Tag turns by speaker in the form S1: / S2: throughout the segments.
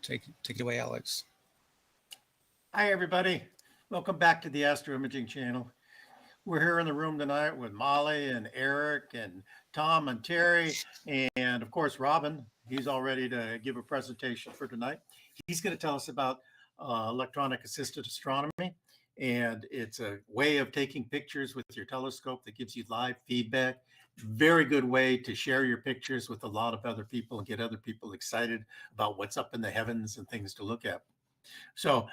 S1: take it away, Alex.
S2: Hi, everybody. Welcome back to the Astro Imaging Channel. We're here in the room tonight with Molly and Eric and Tom and Terry, and of course, Robbin. He's all ready to give a presentation for tonight. He's going to tell us about electronic assisted astronomy, and it's a way of taking pictures with your telescope that gives you live feedback. Very good way to share your pictures with a lot of other people and get other people excited about what's up in the heavens and things to look at. So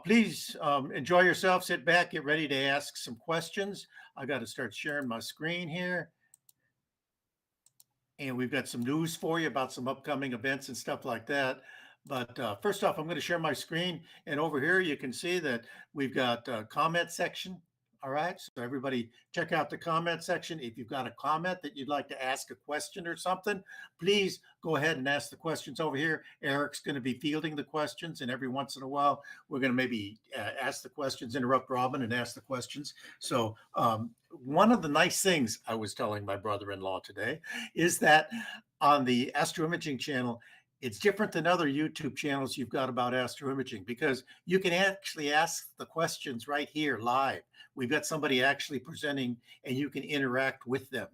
S2: please enjoy yourself, sit back, get ready to ask some questions. I got to start sharing my screen here. And we've got some news for you about some upcoming events and stuff like that. But first off, I'm going to share my screen. And over here, you can see that we've got a comment section. All right. So everybody check out the comment section. If you've got a comment that you'd like to ask a question or something, please go ahead and ask the questions over here. Eric's going to be fielding the questions. And every once in a while, we're going to maybe ask the questions, interrupt Robbin and ask the questions. So one of the nice things I was telling my brother-in-law today is that on the Astro Imaging channel, it's different than other YouTube channels you've got about astro imaging because you can actually ask the questions right here live. We've got somebody actually presenting and you can interact with them.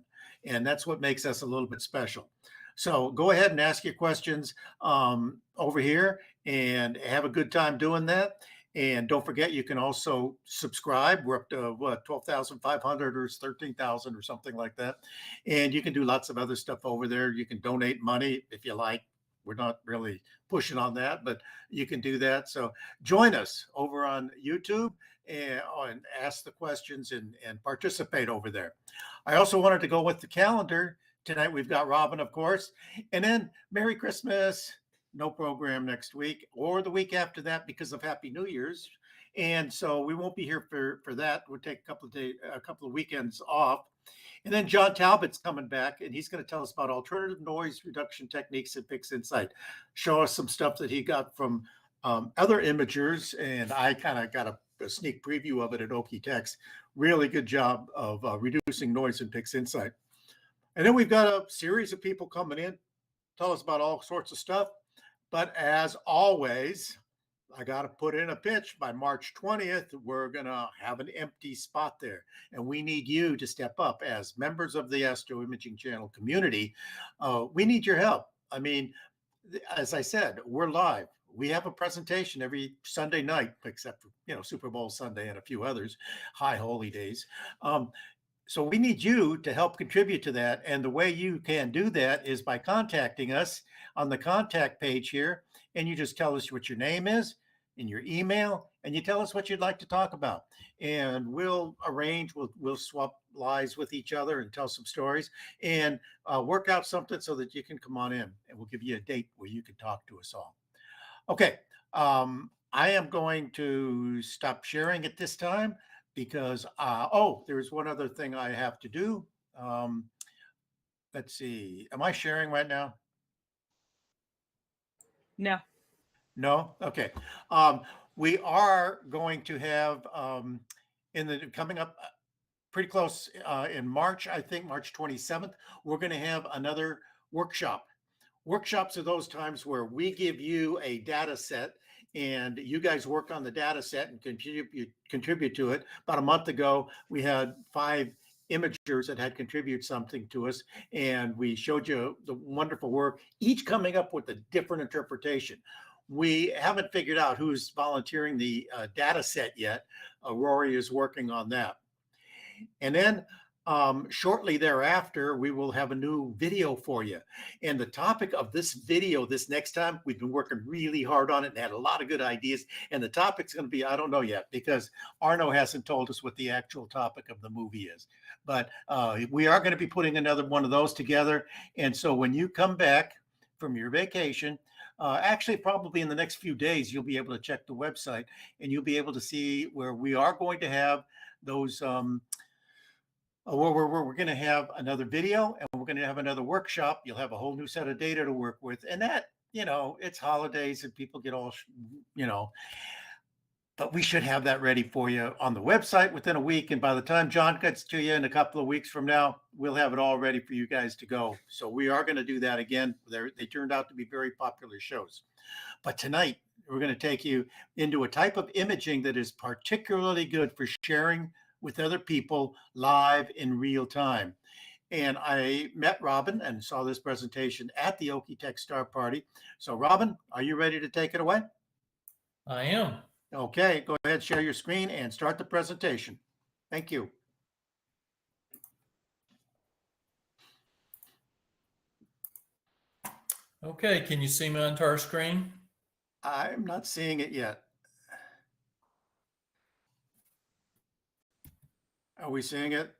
S2: And that's what makes us a little bit special. So go ahead and ask your questions over here and have a good time doing that. And don't forget, you can also subscribe. We're up to what, 12,500 or 13,000 or something like that. And you can do lots of other stuff over there. You can donate money if you like. We're not really pushing on that, but you can do that. So join us over on YouTube and ask the questions and participate over there. I also wanted to go with the calendar. Tonight we've got Robbin, of course, and then Merry Christmas. No program next week or the week after that because of Happy New Year's. And so we won't be here for that. We'll take a couple of weekends off. And then John Talbot's coming back, and he's going to tell us about alternative noise reduction techniques and PixInsight. Show us some stuff that he got from other imagers, and I kind of got a sneak preview of it at Okitex. Really good job of reducing noise in PixInsight. And then we've got a series of people coming in, tell us about all sorts of stuff. But as always, I got to put in a pitch. By March 20th, we're going to have an empty spot there. And we need you to step up as members of the Astro Imaging Channel community. We need your help. I mean, as I said, we're live. We have a presentation every Sunday night, except for, Super Bowl Sunday and a few others, high holy days. So we need you to help contribute to that. And the way you can do that is by contacting us on the contact page here. And you just tell us what your name is and your email, and you tell us what you'd like to talk about. And we'll arrange, we'll swap lives with each other and tell some stories and work out something so that you can come on in, and we'll give you a date where you can talk to us all. Okay. I am going to stop sharing at this time because, there's one other thing I have to do. Let's see. Am I sharing right now?
S3: No.
S2: No? Okay. We are going to have coming up pretty close in March, I think March 27th, we're going to have another workshop. Workshops are those times where we give you a data set and you guys work on the data set and contribute to it. About a month ago, we had 5 imagers that had contributed something to us, and we showed you the wonderful work, each coming up with a different interpretation. We haven't figured out who's volunteering the data set yet. Rory is working on that. And then shortly thereafter, we will have a new video for you. And the topic of this video this next time, we've been working really hard on it and had a lot of good ideas. And the topic's going to be, I don't know yet, because Arno hasn't told us what the actual topic of the movie is. But we are going to be putting another one of those together. And so when you come back from your vacation, actually probably in the next few days, you'll be able to check the website and you'll be able to see where we are going to have those we're going to have another video and we're going to have another workshop. You'll have a whole new set of data to work with. And that, it's holidays and people get all, but we should have that ready for you on the website within a week. And by the time John gets to you in a couple of weeks from now, we'll have it all ready for you guys to go. So we are going to do that again. They turned out to be very popular shows. But tonight, we're going to take you into a type of imaging that is particularly good for sharing with other people live in real time. And I met Robbin and saw this presentation at the Okie Tech Star Party. So Robbin, are you ready to take it away?
S1: I am.
S2: Okay, go ahead, share your screen and start the presentation. Thank you.
S1: Okay, can you see my entire screen?
S2: I'm not seeing it yet. Are we seeing it?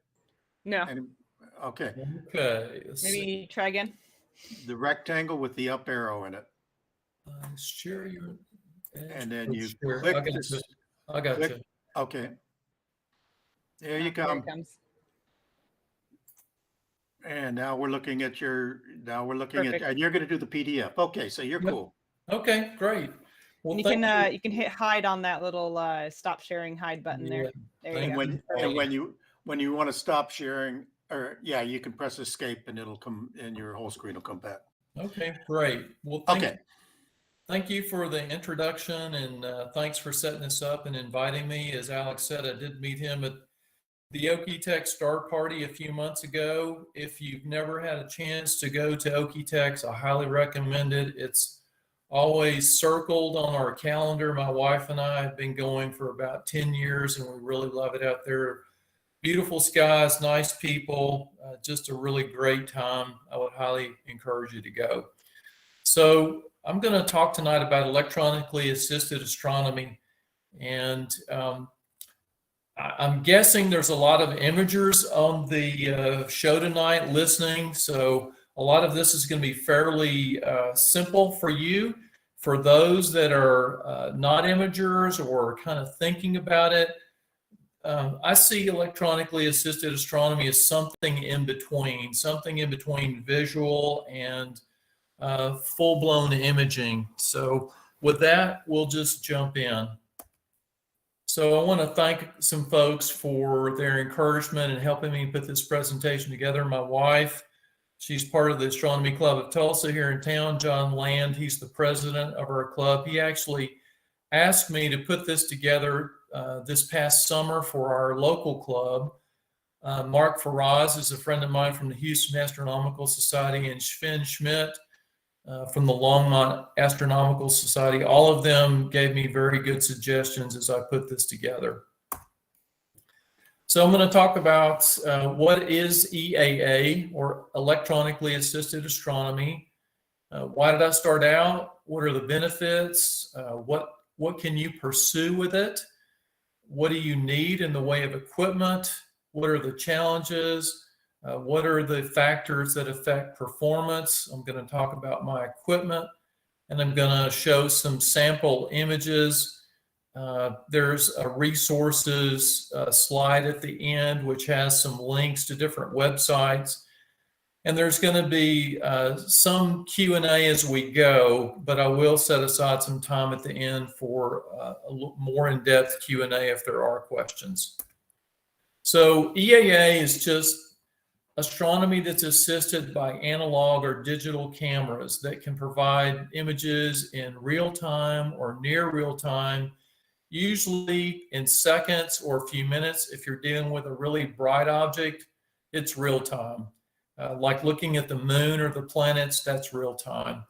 S3: No.
S2: Okay.
S1: Okay.
S3: Maybe try again.
S2: The rectangle with the up arrow in it.
S1: Share your edge.
S2: And then you
S1: share.
S2: click
S1: this. I got you.
S2: Okay. There you
S3: There
S2: come.
S3: it comes.
S2: And now we're looking at
S3: Perfect.
S2: and you're going to do the PDF. Okay, so you're
S1: Yep.
S2: cool.
S1: Okay, great. Well,
S3: And you can hit hide on that little stop sharing hide button there. There you
S2: And
S3: go.
S2: when you want to stop sharing, or yeah, you can press escape and it'll come and your whole screen will come back.
S1: Okay, great. Well, thank you for the introduction, and thanks for setting this up and inviting me. As Alex said, I did meet him at the Okie Tech Star Party a few months ago. If you've never had a chance to go to Okie Tech's, I highly recommend it. It's always circled on our calendar. My wife and I have been going for about 10 years, and we really love it out there. Beautiful skies, nice people, just a really great time. I would highly encourage you to go. So I'm going to talk tonight about electronically assisted astronomy. And I'm guessing there's a lot of imagers on the show tonight listening. So a lot of this is going to be fairly simple for you. For those that are not imagers or kind of thinking about it, I see electronically assisted astronomy as something in between visual and full-blown imaging. So with that, we'll just jump in. So I want to thank some folks for their encouragement and helping me put this presentation together. My wife, she's part of the Astronomy Club of Tulsa here in town. John Land, he's the president of our club. He actually asked me to put this together this past summer for our local club. Mark Faraz is a friend of mine from the Houston Astronomical Society, and Sven Schmidt from the Longmont Astronomical Society. All of them gave me very good suggestions as I put this together. So I'm going to talk about what is EAA, or Electronically Assisted Astronomy. Why did I start out? What are the benefits? What can you pursue with it? What do you need in the way of equipment? What are the challenges? What are the factors that affect performance? I'm going to talk about my equipment, and I'm going to show some sample images. There's a resources slide at the end, which has some links to different websites. And there's going to be some Q&A as we go, but I will set aside some time at the end for a more in-depth Q&A if there are questions. So EAA is just astronomy that's assisted by analog or digital cameras that can provide images in real time or near real time, usually in seconds or a few minutes. If you're dealing with a really bright object, it's real time. Like looking at the moon or the planets, that's real time.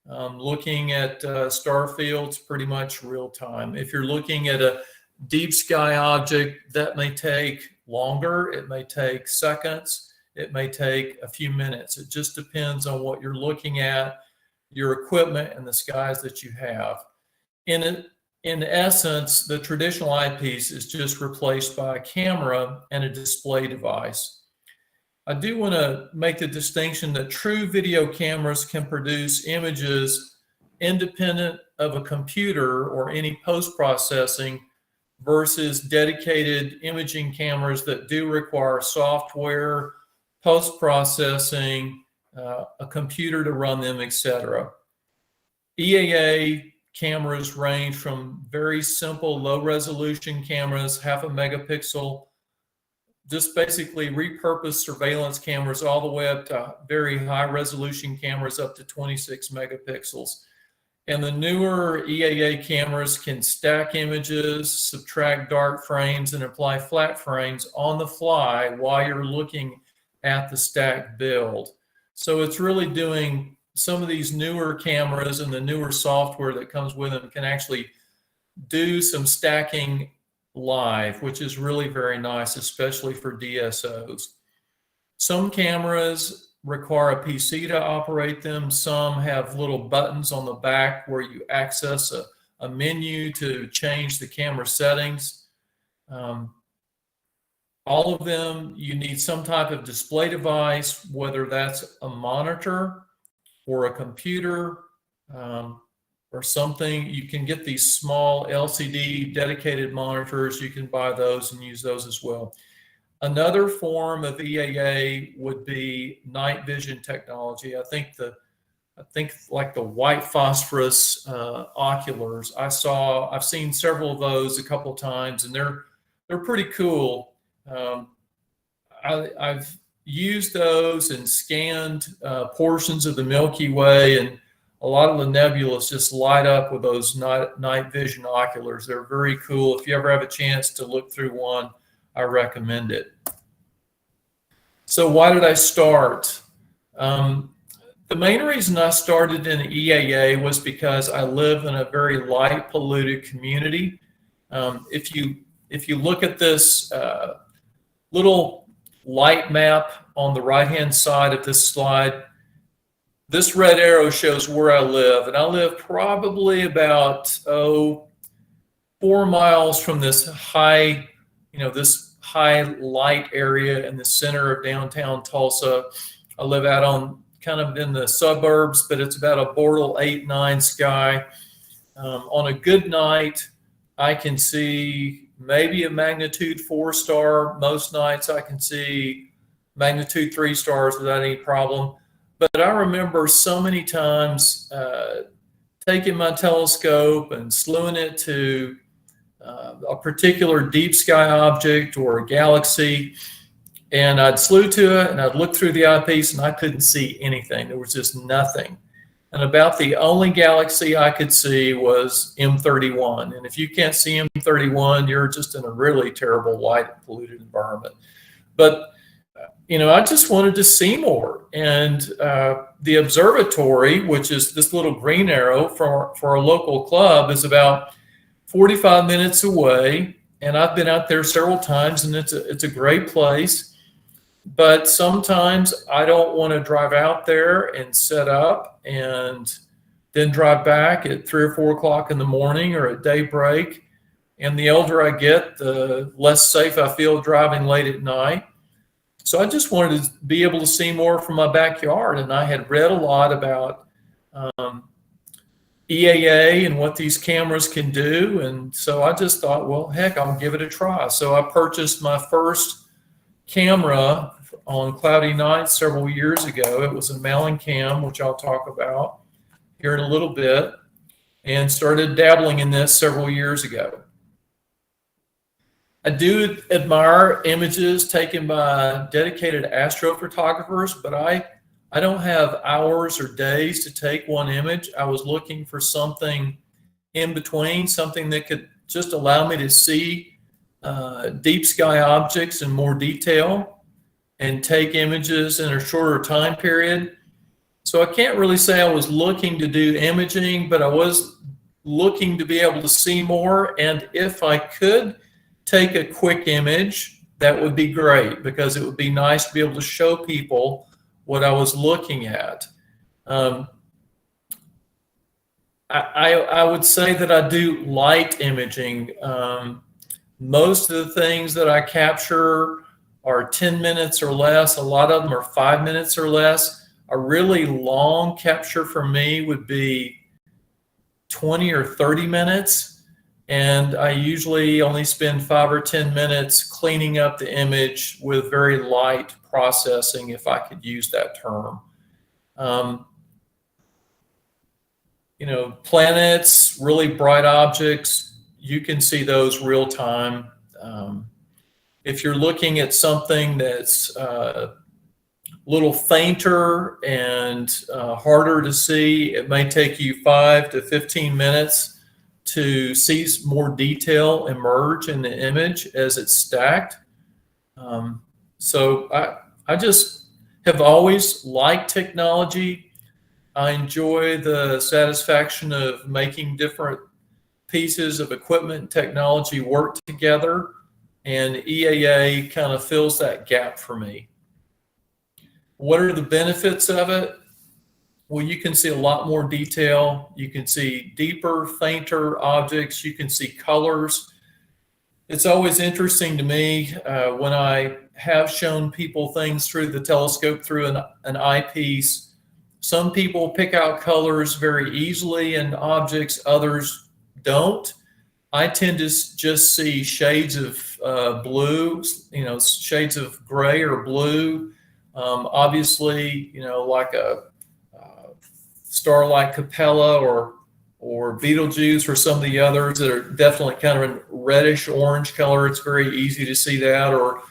S1: Looking at star fields, pretty much real time. If you're looking at a deep sky object, that may take longer. It may take seconds. It may take a few minutes. It just depends on what you're looking at, your equipment, and the skies that you have. In essence, the traditional eyepiece is just replaced by a camera and a display device. I do want to make the distinction that true video cameras can produce images independent of a computer or any post-processing versus dedicated imaging cameras that do require software, post-processing, a computer to run them, etc. EAA cameras range from very simple low-resolution cameras, 0.5 megapixel, just basically repurposed surveillance cameras, all the way up to very high resolution cameras up to 26 megapixels. And the newer EAA cameras can stack images, subtract dark frames, and apply flat frames on the fly while you're looking at the stacked build. So it's really doing, some of these newer cameras and the newer software that comes with them can actually do some stacking live, which is really very nice, especially for DSOs. Some cameras require a PC to operate them. Some have little buttons on the back where you access a menu to change the camera settings. All of them, you need some type of display device, whether that's a monitor or a computer or something. You can get these small LCD dedicated monitors. You can buy those and use those as well. Another form of EAA would be night vision technology. I think like the white phosphorus oculars. I've seen several of those a couple of times, and they're pretty cool. I've used those and scanned portions of the Milky Way, and a lot of the nebulas just light up with those night vision oculars. They're very cool. If you ever have a chance to look through one, I recommend it. So why did I start? The main reason I started in EAA was because I live in a very light polluted community. If you look at this little light map on the right-hand side of this slide, this red arrow shows where I live, and I live probably about 4 miles from this high, this high light area in the center of downtown Tulsa. I live out on kind of in the suburbs, but it's about a Bortle 8-9 sky. On a good night, I can see maybe a magnitude 4 star. Most nights I can see magnitude 3 stars without any problem. But I remember so many times taking my telescope and slewing it to a particular deep sky object or a galaxy, and I'd slew to it and I'd look through the eyepiece and I couldn't see anything. There was just nothing. And about the only galaxy I could see was M31. And if you can't see M31, you're just in a really terrible light polluted environment. But I just wanted to see more. And the observatory, which is this little green arrow for our local club, is about 45 minutes away, and I've been out there several times, and it's a great place. But sometimes I don't want to drive out there and set up and then drive back at 3 or 4 o'clock in the morning or at daybreak. And the older I get, the less safe I feel driving late at night. So I just wanted to be able to see more from my backyard, and I had read a lot about EAA and what these cameras can do. And so I just thought, well, heck, I'll give it a try. So I purchased my first camera on cloudy nights several years ago. It was a Malin Cam, which I'll talk about here in a little bit, and started dabbling in this several years ago. I do admire images taken by dedicated astrophotographers, but I don't have hours or days to take one image. I was looking for something in between, something that could just allow me to see deep sky objects in more detail and take images in a shorter time period. So I can't really say I was looking to do imaging, but I was looking to be able to see more. And if I could take a quick image, that would be great, because it would be nice to be able to show people what I was looking at. I would say that I do light imaging. Most of the things that I capture are 10 minutes or less. A lot of them are 5 minutes or less. A really long capture for me would be 20 or 30 minutes. And I usually only spend 5 or 10 minutes cleaning up the image with very light processing, if I could use that term. Planets, really bright objects, you can see those real time. If you're looking at something that's little fainter and harder to see. It may take you 5 to 15 minutes to see more detail emerge in the image as it's stacked. So I just have always liked technology. I enjoy the satisfaction of making different pieces of equipment and technology work together, and EAA kind of fills that gap for me. What are the benefits of it? Well, you can see a lot more detail. You can see deeper, fainter objects. You can see colors. It's always interesting to me when I have shown people things through the telescope through an eyepiece. Some people pick out colors very easily in objects, others don't. I tend to just see shades of blue, shades of gray or blue. Obviously, like a star like Capella or Betelgeuse or some of the others that are definitely kind of a reddish orange color. It's very easy to see that. Or,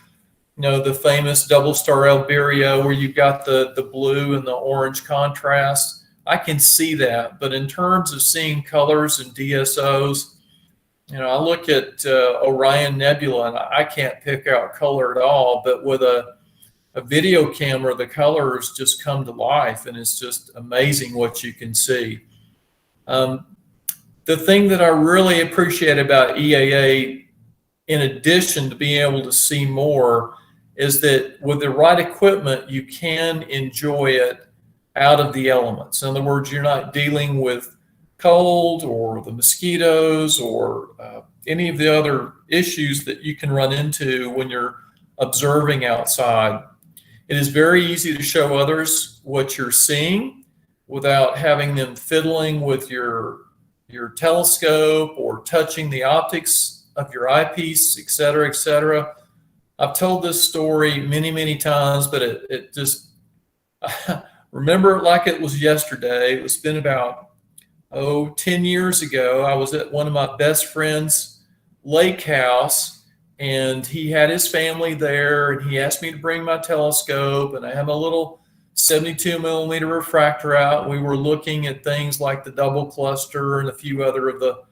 S1: the famous double star Alberio where you've got the blue and the orange contrast. I can see that. But in terms of seeing colors and DSOs, I look at Orion Nebula and I can't pick out color at all. But with a video camera, the colors just come to life, and it's just amazing what you can see. The thing that I really appreciate about EAA, in addition to being able to see more, is that with the right equipment, you can enjoy it out of the elements. In other words, you're not dealing with cold or the mosquitoes or any of the other issues that you can run into when you're observing outside. It is very easy to show others what you're seeing without having them fiddling with your telescope or touching the optics of your eyepiece, et cetera, et cetera. I've told this story many, many times, but it just, remember it like it was yesterday. It's been about, 10 years ago. I was at one of my best friend's lake house, and he had his family there, and he asked me to bring my telescope, and I have a little 72 millimeter refractor out. We were looking at things like the double cluster and a few other of the,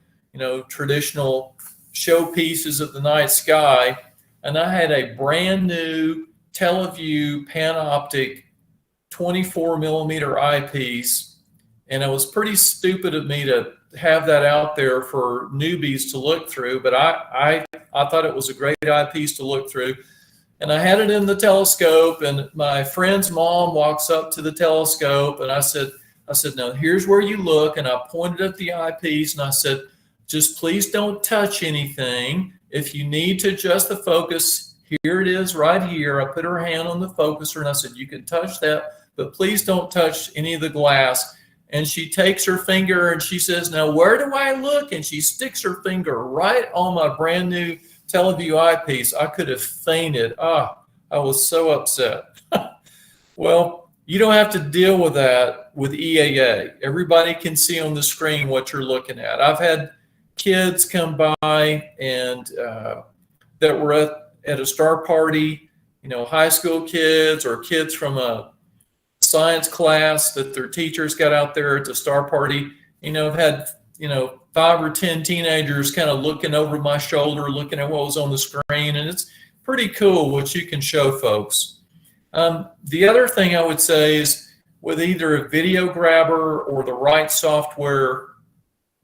S1: traditional showpieces of the night sky. And I had a brand new Teleview Panoptic 24 millimeter eyepiece. And it was pretty stupid of me to have that out there for newbies to look through, but I thought it was a great eyepiece to look through. And I had it in the telescope, and my friend's mom walks up to the telescope, and I said, now here's where you look. And I pointed at the eyepiece, and I said, just please don't touch anything. If you need to adjust the focus, here it is right here. I put her hand on the focuser, and I said, you can touch that, but please don't touch any of the glass. And she takes her finger and she says, now where do I look? And she sticks her finger right on my brand new Teleview eyepiece. I could have fainted. I was so upset. Well, you don't have to deal with that with EAA. Everybody can see on the screen what you're looking at. I've had kids come by and that were at a star party, high school kids or kids from a science class that their teachers got out there at the star party. I've had 5 or 10 teenagers kind of looking over my shoulder, looking at what was on the screen, and it's pretty cool what you can show folks. The other thing I would say is with either a video grabber or the right software,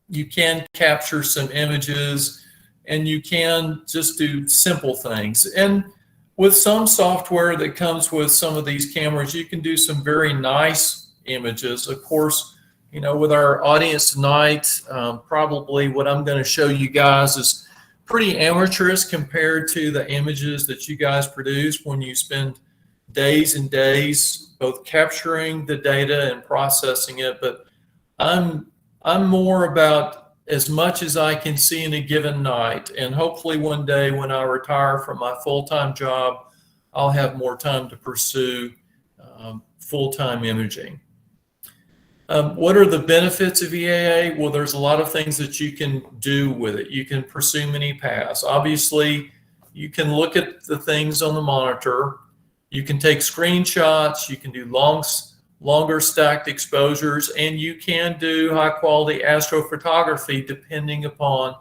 S1: you can capture some images and you can just do simple things. And with some software that comes with some of these cameras, you can do some very nice images. Of course, with our audience tonight, probably what I'm going to show you guys is pretty amateurish compared to the images that you guys produce when you spend days and days both capturing the data and processing it. But I'm more about as much as I can see in a given night. And hopefully one day when I retire from my full-time job, I'll have more time to pursue full-time imaging. What are the benefits of EAA? Well, there's a lot of things that you can do with it. You can pursue many paths. Obviously, you can look at the things on the monitor. You can take screenshots, you can do longer stacked exposures, and you can do high quality astrophotography depending upon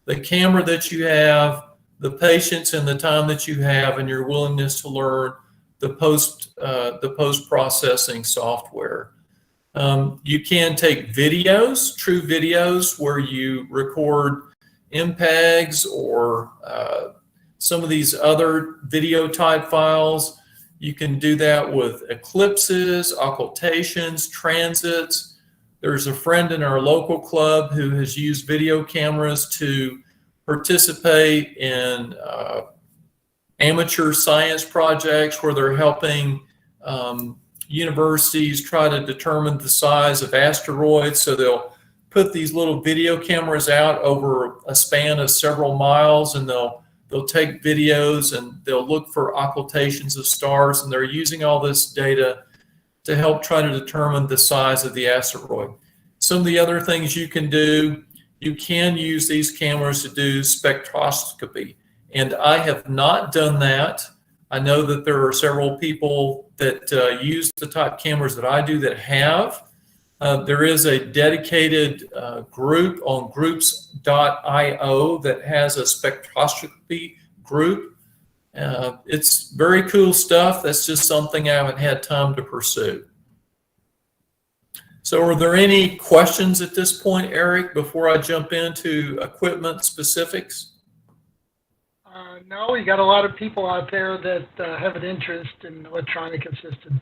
S1: the camera that you have, the patience and the time that you have, and your willingness to learn the post processing software. You can take videos, true videos, where you record MPEGs or some of these other video type files. You can do that with eclipses, occultations, transits. There's a friend in our local club who has used video cameras to participate in amateur science projects where they're helping universities try to determine the size of asteroids. So they'll put these little video cameras out over a span of several miles, and they'll take videos and they'll look for occultations of stars, and they're using all this data to help try to determine the size of the asteroid. Some of the other things you can do, you can use these cameras to do spectroscopy. And I have not done that. I know that there are several people that use the type cameras that I do that have. There is a dedicated group on groups.io that has a spectroscopy group. It's very cool stuff. That's just something I haven't had time to pursue. So are there any questions at this point, Eric, before I jump into equipment specifics?
S4: No, you got a lot of people out there that have an interest in electronic assisted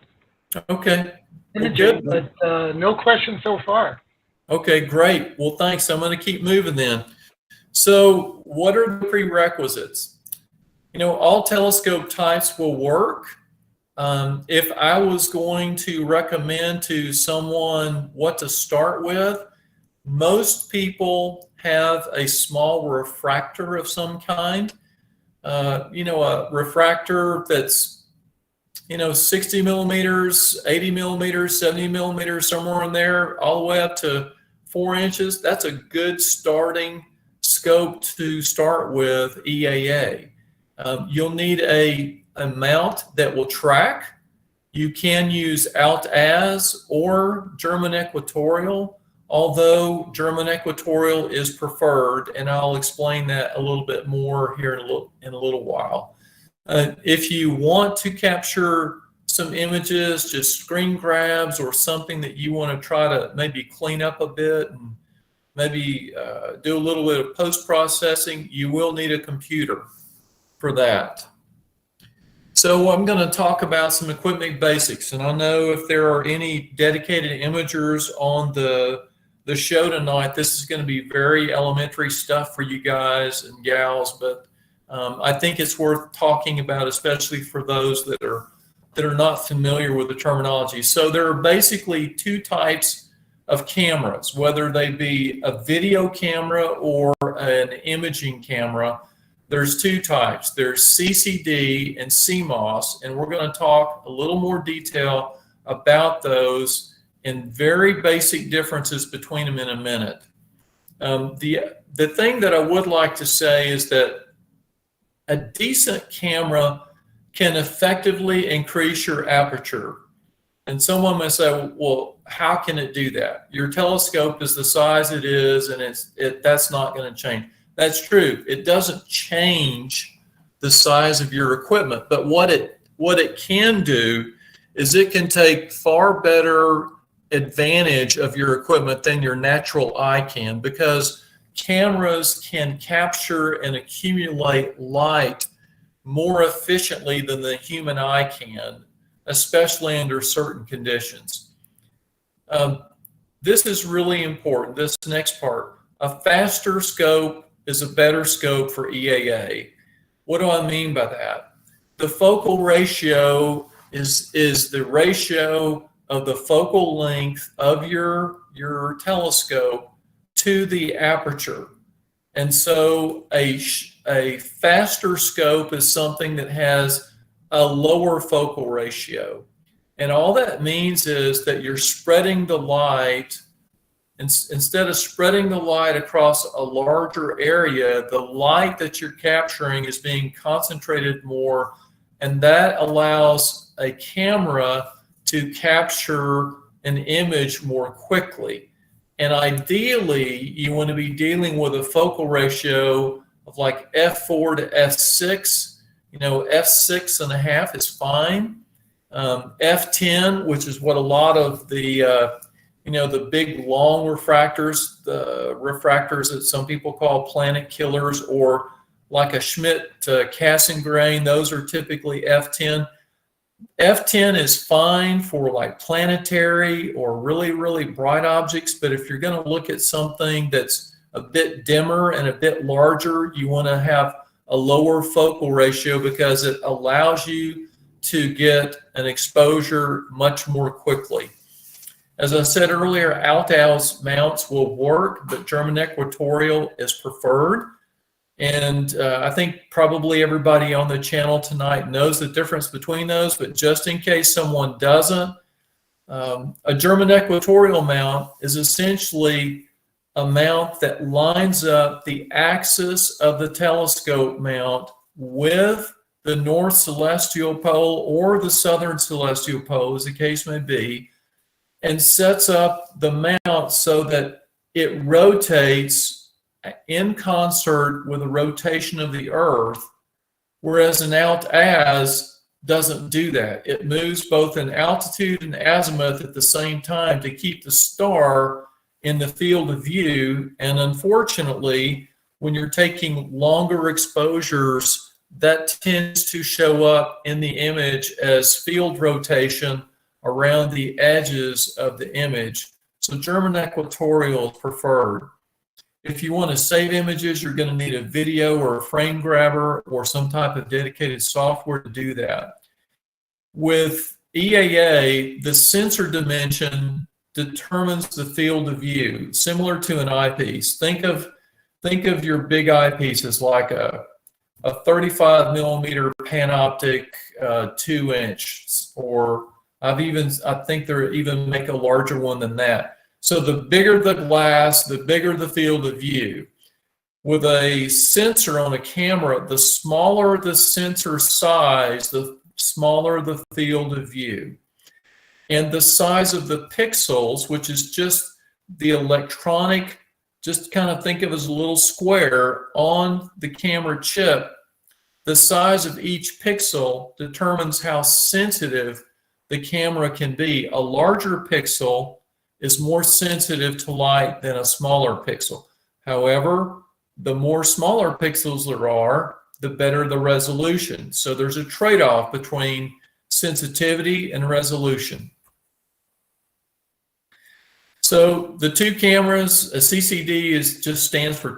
S1: Okay.
S4: imaging,
S1: Well,
S4: but no questions so far.
S1: Okay, great. Well, thanks. I'm going to keep moving then. So what are the prerequisites? You know, all telescope types will work. If I was going to recommend to someone what to start with, most people have a small refractor of some kind. You know, a refractor that's, 60 millimeters, 80 millimeters, 70 millimeters, somewhere in there, all the way up to 4 inches. That's a good starting scope to start with EAA. You'll need a mount that will track. You can use Alt-Az or German equatorial, although German equatorial is preferred, and I'll explain that a little bit more here in a little while. If you want to capture some images, just screen grabs or something that you want to try to maybe clean up a bit and maybe do a little bit of post-processing, you will need a computer for that. So I'm going to talk about some equipment basics, and I know if there are any dedicated imagers on the show tonight, this is going to be very elementary stuff for you guys and gals, but I think it's worth talking about, especially for those that are not familiar with the terminology. So there are basically two types of cameras, whether they be a video camera or an imaging camera. There's two types. There's CCD and CMOS, and we're going to talk a little more detail about those and very basic differences between them in a minute. The thing that I would like to say is that a decent camera can effectively increase your aperture. And someone may say, well, how can it do that? Your telescope is the size it is, and that's not going to change. That's true. It doesn't change the size of your equipment, but what it can do is it can take far better advantage of your equipment than your natural eye can, because cameras can capture and accumulate light more efficiently than the human eye can, especially under certain conditions. This is really important, this next part. A faster scope is a better scope for EAA. What do I mean by that? The focal ratio is the ratio of the focal length of your telescope to the aperture. And so a faster scope is something that has a lower focal ratio. And all that means is that you're spreading the light, instead of spreading the light across a larger area, the light that you're capturing is being concentrated more and that allows a camera to capture an image more quickly. And ideally, you want to be dealing with a focal ratio of like f4 to f6. You know, f6.5 is fine. F10, which is what a lot of the the big long refractors, the refractors that some people call planet killers, or like a Schmidt Cassegrain, those are typically f10. F10 is fine for like planetary or really, really bright objects, but if you're going to look at something that's a bit dimmer and a bit larger, you want to have a lower focal ratio because it allows you to get an exposure much more quickly. As I said earlier, Althaus mounts will work, but German equatorial is preferred. And I think probably everybody on the channel tonight knows the difference between those, but just in case someone doesn't, a German equatorial mount is essentially a mount that lines up the axis of the telescope mount with the north celestial pole or the southern celestial pole, as the case may be, and sets up the mount so that it rotates in concert with the rotation of the Earth, whereas an Alt-Az doesn't do that. It moves both in altitude and azimuth at the same time to keep the star in the field of view. And unfortunately, when you're taking longer exposures, that tends to show up in the image as field rotation around the edges of the image. So German equatorial is preferred. If you want to save images, you're going to need a video or a frame grabber or some type of dedicated software to do that. With EAA, the sensor dimension determines the field of view, similar to an eyepiece. Think of your big eyepiece as like a 35 millimeter panoptic 2-inch, or I think they even make a larger one than that. So the bigger the glass, the bigger the field of view. With a sensor on a camera, the smaller the sensor size, the smaller the field of view. And the size of the pixels, which is just the electronic, just kind of think of it as a little square on the camera chip, the size of each pixel determines how sensitive the camera can be. A larger pixel is more sensitive to light than a smaller pixel. However, the more smaller pixels there are, the better the resolution. So there's a trade-off between sensitivity and resolution. So the two cameras, a CCD just stands for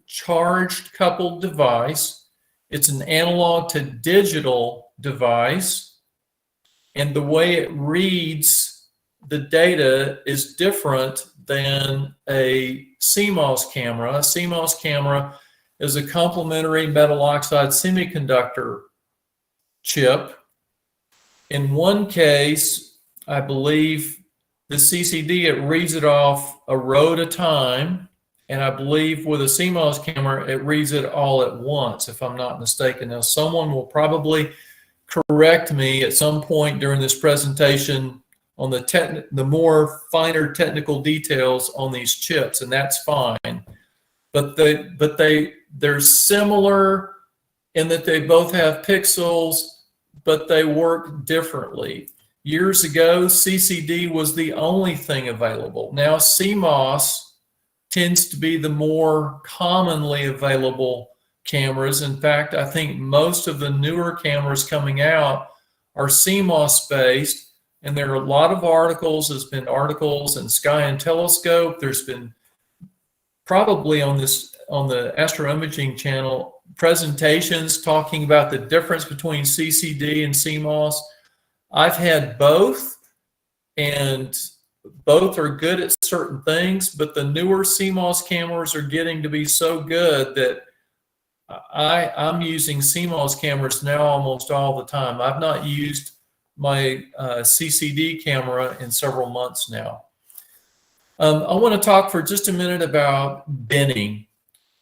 S1: charged coupled device. It's an analog to digital device, and the way it reads the data is different than a CMOS camera. A CMOS camera is a complementary metal oxide semiconductor chip. In one case, I believe the CCD, it reads it off a row at a time, and I believe with a CMOS camera, it reads it all at once, if I'm not mistaken. Now, someone will probably correct me at some point during this presentation on the more finer technical details on these chips, and that's fine. But they're similar in that they both have pixels, but they work differently. Years ago, CCD was the only thing available. Now CMOS tends to be the more commonly available cameras. In fact, I think most of the newer cameras coming out are CMOS based. And there are a lot of articles. There's been articles in Sky and Telescope. There's been probably on the Astro Imaging channel presentations talking about the difference between CCD and CMOS. I've had both, and both are good at certain things, but the newer CMOS cameras are getting to be so good that I'm using CMOS cameras now almost all the time. I've not used my CCD camera in several months now. I want to talk for just a minute about binning.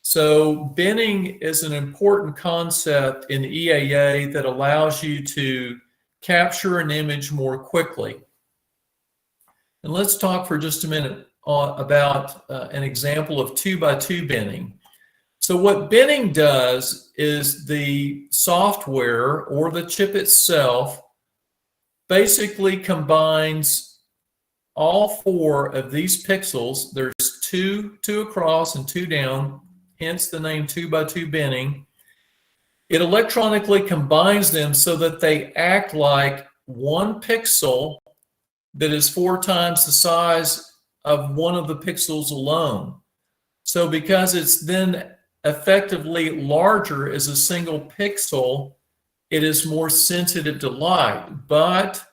S1: So binning is an important concept in EAA that allows you to capture an image more quickly. And let's talk for just a minute about an example of 2x2 binning. So what binning does is the software or the chip itself basically combines all 4 of these pixels. There's two across and 2 down, hence the name 2x2 binning. It electronically combines them so that they act like 1 pixel that is 4 times the size of one of the pixels alone. So because it's then effectively larger as a single pixel, it is more sensitive to light, but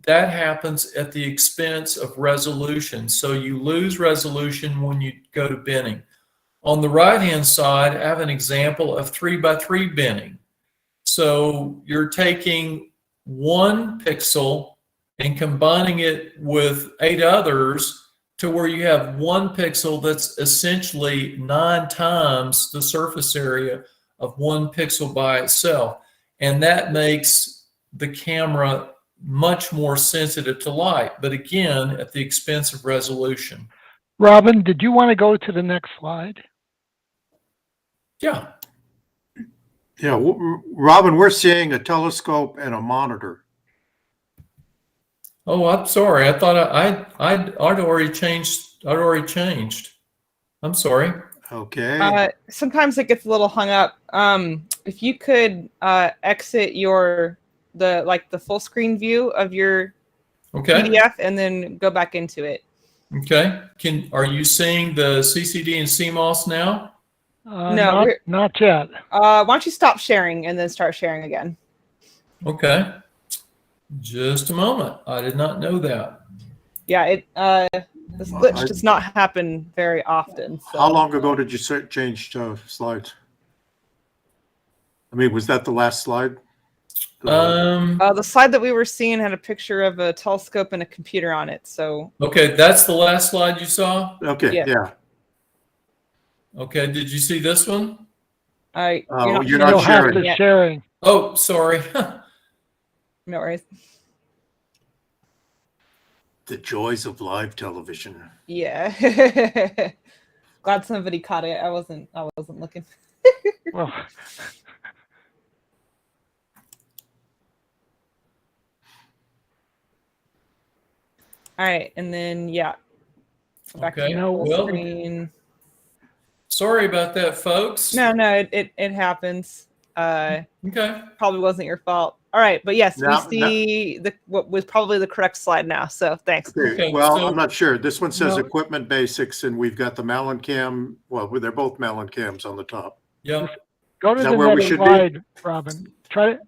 S1: that happens at the expense of resolution. So you lose resolution when you go to binning. On the right-hand side, I have an example of 3x3 binning. So you're taking 1 pixel and combining it with 8 others to where you have 1 pixel that's essentially 9 times the surface area of 1 pixel by itself. And that makes the camera much more sensitive to light, but again, at the expense of resolution.
S4: Robin, did you want to go to the next slide?
S1: Yeah.
S2: Yeah, Robin, we're seeing a telescope and a monitor.
S1: Oh, I'm sorry. I thought I'd already changed. I'd already changed. I'm sorry.
S2: Okay.
S3: Sometimes it gets a little hung up. If you could exit the full screen view of your
S1: Okay.
S3: PDF and then go back into it.
S1: Okay. Are you seeing the CCD and CMOS now?
S3: No,
S4: not yet.
S3: why don't you stop sharing and then start sharing again?
S1: Okay. Just a moment. I did not know that.
S3: Yeah, this glitch does not happen very often. So.
S2: How long ago did you change slides? I mean, was that the last slide?
S3: The slide that we were seeing had a picture of a telescope and a computer on it. So.
S1: Okay, that's the last slide you saw?
S2: Okay, yeah.
S1: Okay, did you see this one?
S2: You're not sharing.
S4: Sharing.
S1: Oh, sorry.
S3: No worries.
S2: The joys of live television.
S3: Yeah. Glad somebody caught it. I wasn't looking.
S4: Well,
S3: all right, and then back
S1: Okay.
S3: to full screen.
S1: Sorry about that, folks.
S3: No, it happens.
S1: Okay.
S3: Probably wasn't your fault. All right, but yes, we see what was probably the correct slide now. So thanks.
S2: Okay. Well, I'm not sure. This one says equipment basics, and we've got the Malin cam. Well, they're both Malin cams on the top.
S1: Yeah.
S4: Go to the next slide, Robin.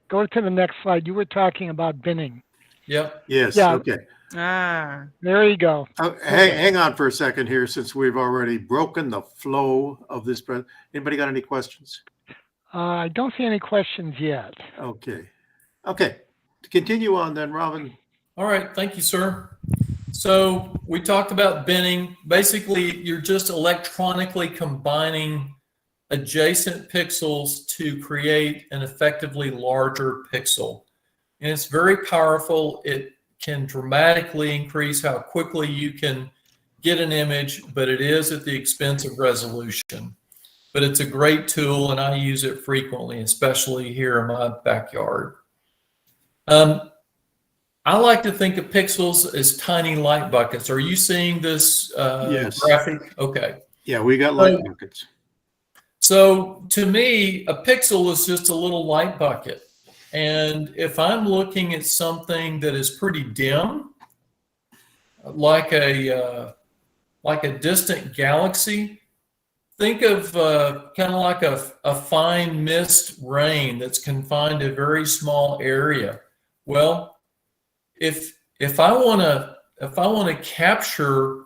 S4: Go to the next slide. You were talking about binning.
S1: Yep.
S2: Yes. Yeah. Okay.
S4: There you go.
S2: Hang on for a second here, since we've already broken the flow of this. Anybody got any questions?
S4: I don't see any questions yet.
S2: Okay. Continue on then, Robin.
S1: All right. Thank you, sir. So we talked about binning. Basically, you're just electronically combining adjacent pixels to create an effectively larger pixel. And it's very powerful. It can dramatically increase how quickly you can get an image, but it is at the expense of resolution. But it's a great tool, and I use it frequently, especially here in my backyard. I like to think of pixels as tiny light buckets. Are you seeing this graphic? Okay.
S2: Yeah, we got light buckets.
S1: So to me, a pixel is just a little light bucket. And if I'm looking at something that is pretty dim, like a distant galaxy, think of kind of like a fine mist rain that's confined to a very small area. Well, if I want to capture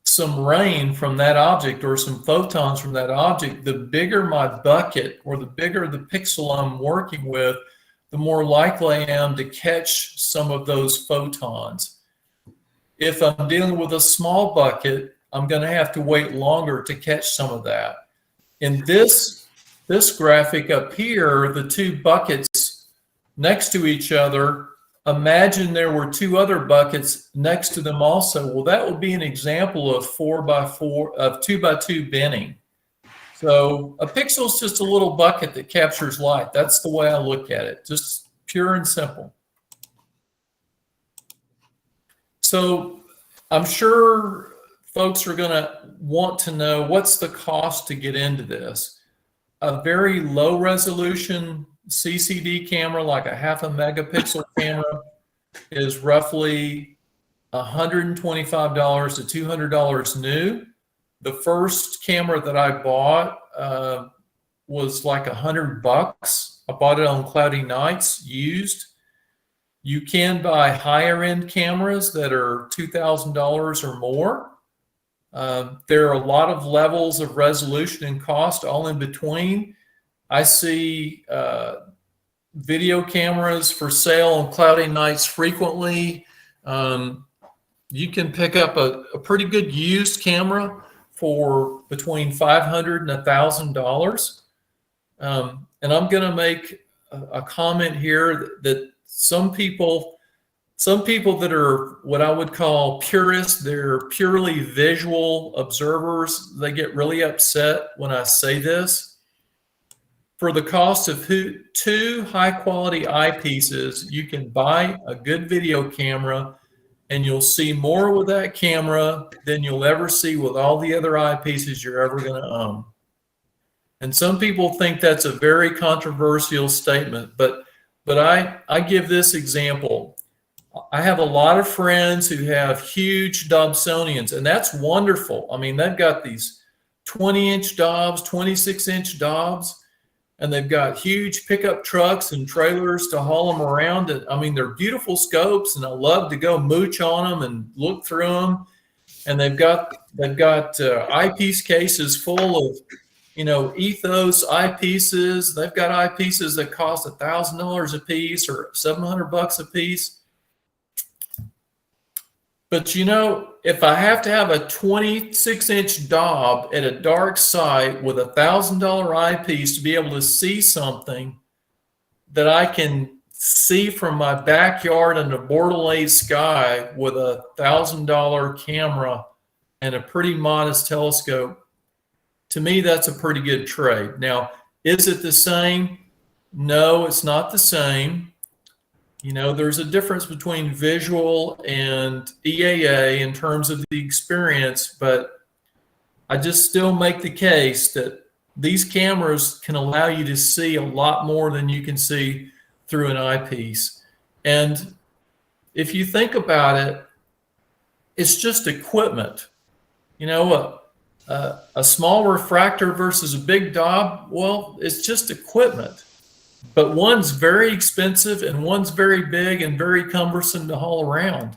S1: some rain from that object or some photons from that object, the bigger my bucket or the bigger the pixel I'm working with, the more likely I am to catch some of those photons. If I'm dealing with a small bucket, I'm going to have to wait longer to catch some of that. in this graphic up here, the two buckets next to each other, imagine there were two other buckets next to them also. Well, that would be an example of 2x2 binning. So a pixel is just a little bucket that captures light. That's the way I look at it, just pure and simple. So I'm sure folks are going to want to know, what's the cost to get into this? A very low resolution CCD camera, like a 0.5 megapixel camera, is roughly $125 to $200 new. The first camera that I bought was like $100. I bought it on cloudy nights, used. You can buy higher end cameras that are $2,000 or more. There are a lot of levels of resolution and cost all in between. I see video cameras for sale on cloudy nights frequently. You can pick up a pretty good used camera for between $500 and $1,000. And I'm going to make a comment here that some people that are what I would call purists, they're purely visual observers, they get really upset when I say this. For the cost of two high-quality eyepieces, you can buy a good video camera, and you'll see more with that camera than you'll ever see with all the other eyepieces you're ever going to own. And some people think that's a very controversial statement, but I give this example. I have a lot of friends who have huge Dobsonians, and that's wonderful. I mean, they've got these 20-inch Dobs, 26-inch Dobs, and they've got huge pickup trucks and trailers to haul them around. And I mean, they're beautiful scopes, and I love to go mooch on them and look through them. And they've got eyepiece cases full of, Ethos eyepieces. They've got eyepieces that cost $1,000 a piece or $700 a piece. But if I have to have a 26-inch Dob at a dark site with $1,000 eyepiece to be able to see something that I can see from my backyard in the borderline sky with a $1,000 camera and a pretty modest telescope, to me, that's a pretty good trade. Now, is it the same? No, it's not the same. There's a difference between visual and EAA in terms of the experience, but I just still make the case that these cameras can allow you to see a lot more than you can see through an eyepiece. And if you think about it, it's just equipment. A small refractor versus a big Dob, well, it's just equipment. But one's very expensive and one's very big and very cumbersome to haul around.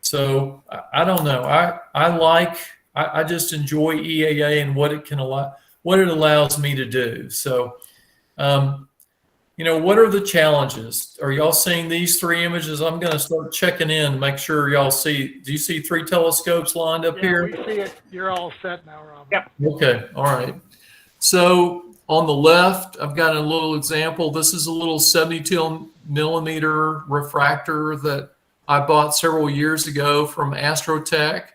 S1: So I don't know. I just enjoy EAA and what it allows me to do. So, what are the challenges? Are y'all seeing these three images? I'm going to start checking in, make sure y'all see. Do you see three telescopes lined up here?
S4: We see it. You're all set now, Rob.
S3: Yep.
S1: Okay. All right. So on the left, I've got a little example. This is a little 72 millimeter refractor that I bought several years ago from Astrotech,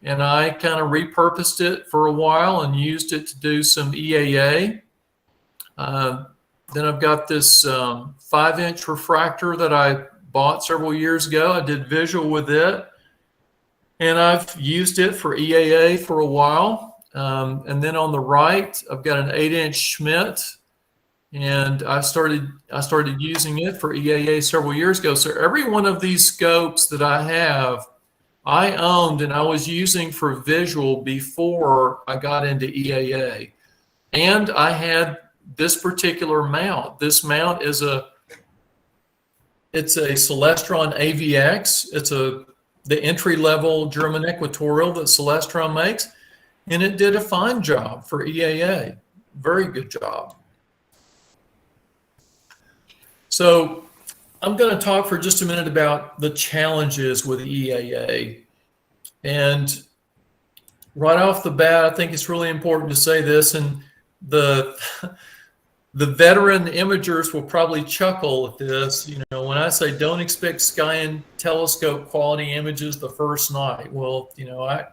S1: and I kind of repurposed it for a while and used it to do some EAA. Then I've got this 5-inch refractor that I bought several years ago. I did visual with it, and I've used it for EAA for a while. And then on the right, I've got an 8-inch Schmidt, and I started using it for EAA several years ago. So every one of these scopes that I have, I owned and I was using for visual before I got into EAA. And I had this particular mount. This mount is it's a Celestron AVX. It's the entry-level German equatorial that Celestron makes. And it did a fine job for EAA. Very good job. So I'm going to talk for just a minute about the challenges with EAA. And right off the bat, I think it's really important to say this. And the the veteran imagers will probably chuckle at this. You know, when I say don't expect sky and telescope quality images the first night. Well, you know, I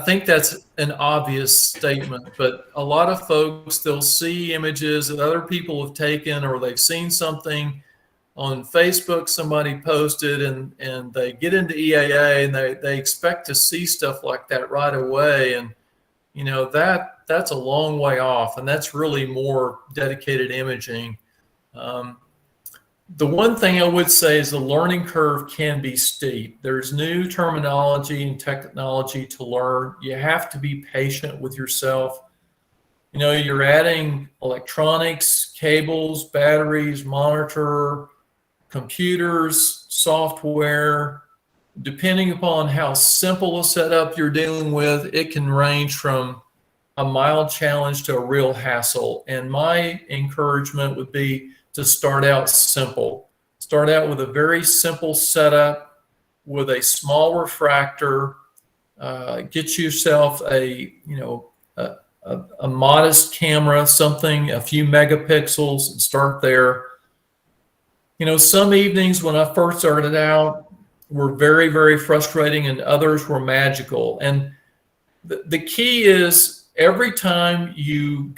S1: think that's an obvious statement, but a lot of folks, they'll see images that other people have taken, or they've seen something on Facebook somebody posted, and they get into EAA and they expect to see stuff like that right away. And, you know, that's a long way off, and that's really more dedicated imaging. The one thing I would say is the learning curve can be steep. There's new terminology and technology to learn. You have to be patient with yourself. You know, you're adding electronics, cables, batteries, monitor, computers, software. Depending upon how simple a setup you're dealing with, it can range from a mild challenge to a real hassle. And my encouragement would be to start out simple. Start out with a very simple setup with a small refractor. Get yourself a modest camera, something a few megapixels, and start there. You know, some evenings when I first started out were very, very frustrating, and others were magical. And the key is, every time you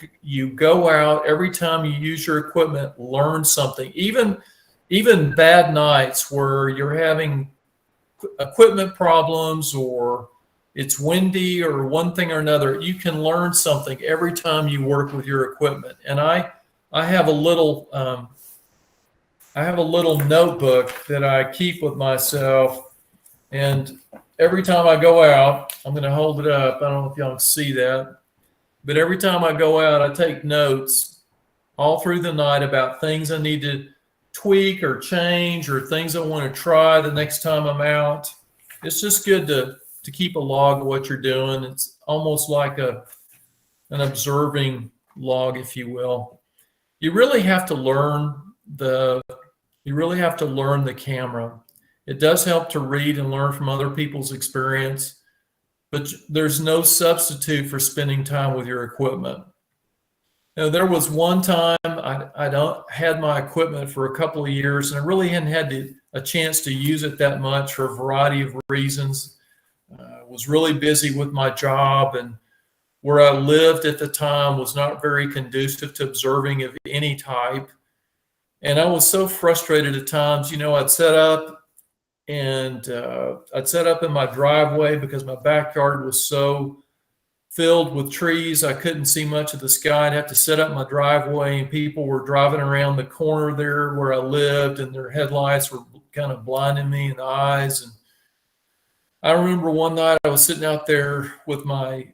S1: go out, every time you use your equipment, learn something. Even bad nights where you're having equipment problems, or it's windy, or one thing or another, you can learn something every time you work with your equipment. And I have a little notebook that I keep with myself, and every time I go out, I'm going to hold it up. I don't know if y'all can see that. But every time I go out, I take notes all through the night about things I need to tweak or change, or things I want to try the next time I'm out. It's just good to keep a log of what you're doing. It's almost like an observing log, if you will. You really have to learn the camera. It does help to read and learn from other people's experience, but there's no substitute for spending time with your equipment. You know, there was one time I had my equipment for a couple of years, and I really hadn't had a chance to use it that much for a variety of reasons. I was really busy with my job, and where I lived at the time was not very conducive to observing of any type. And I was so frustrated at times. You know, I'd set up in my driveway because my backyard was so filled with trees, I couldn't see much of the sky. I'd have to set up my driveway, and people were driving around the corner there where I lived, and their headlights were kind of blinding me in the eyes. And I remember one night I was sitting out there with my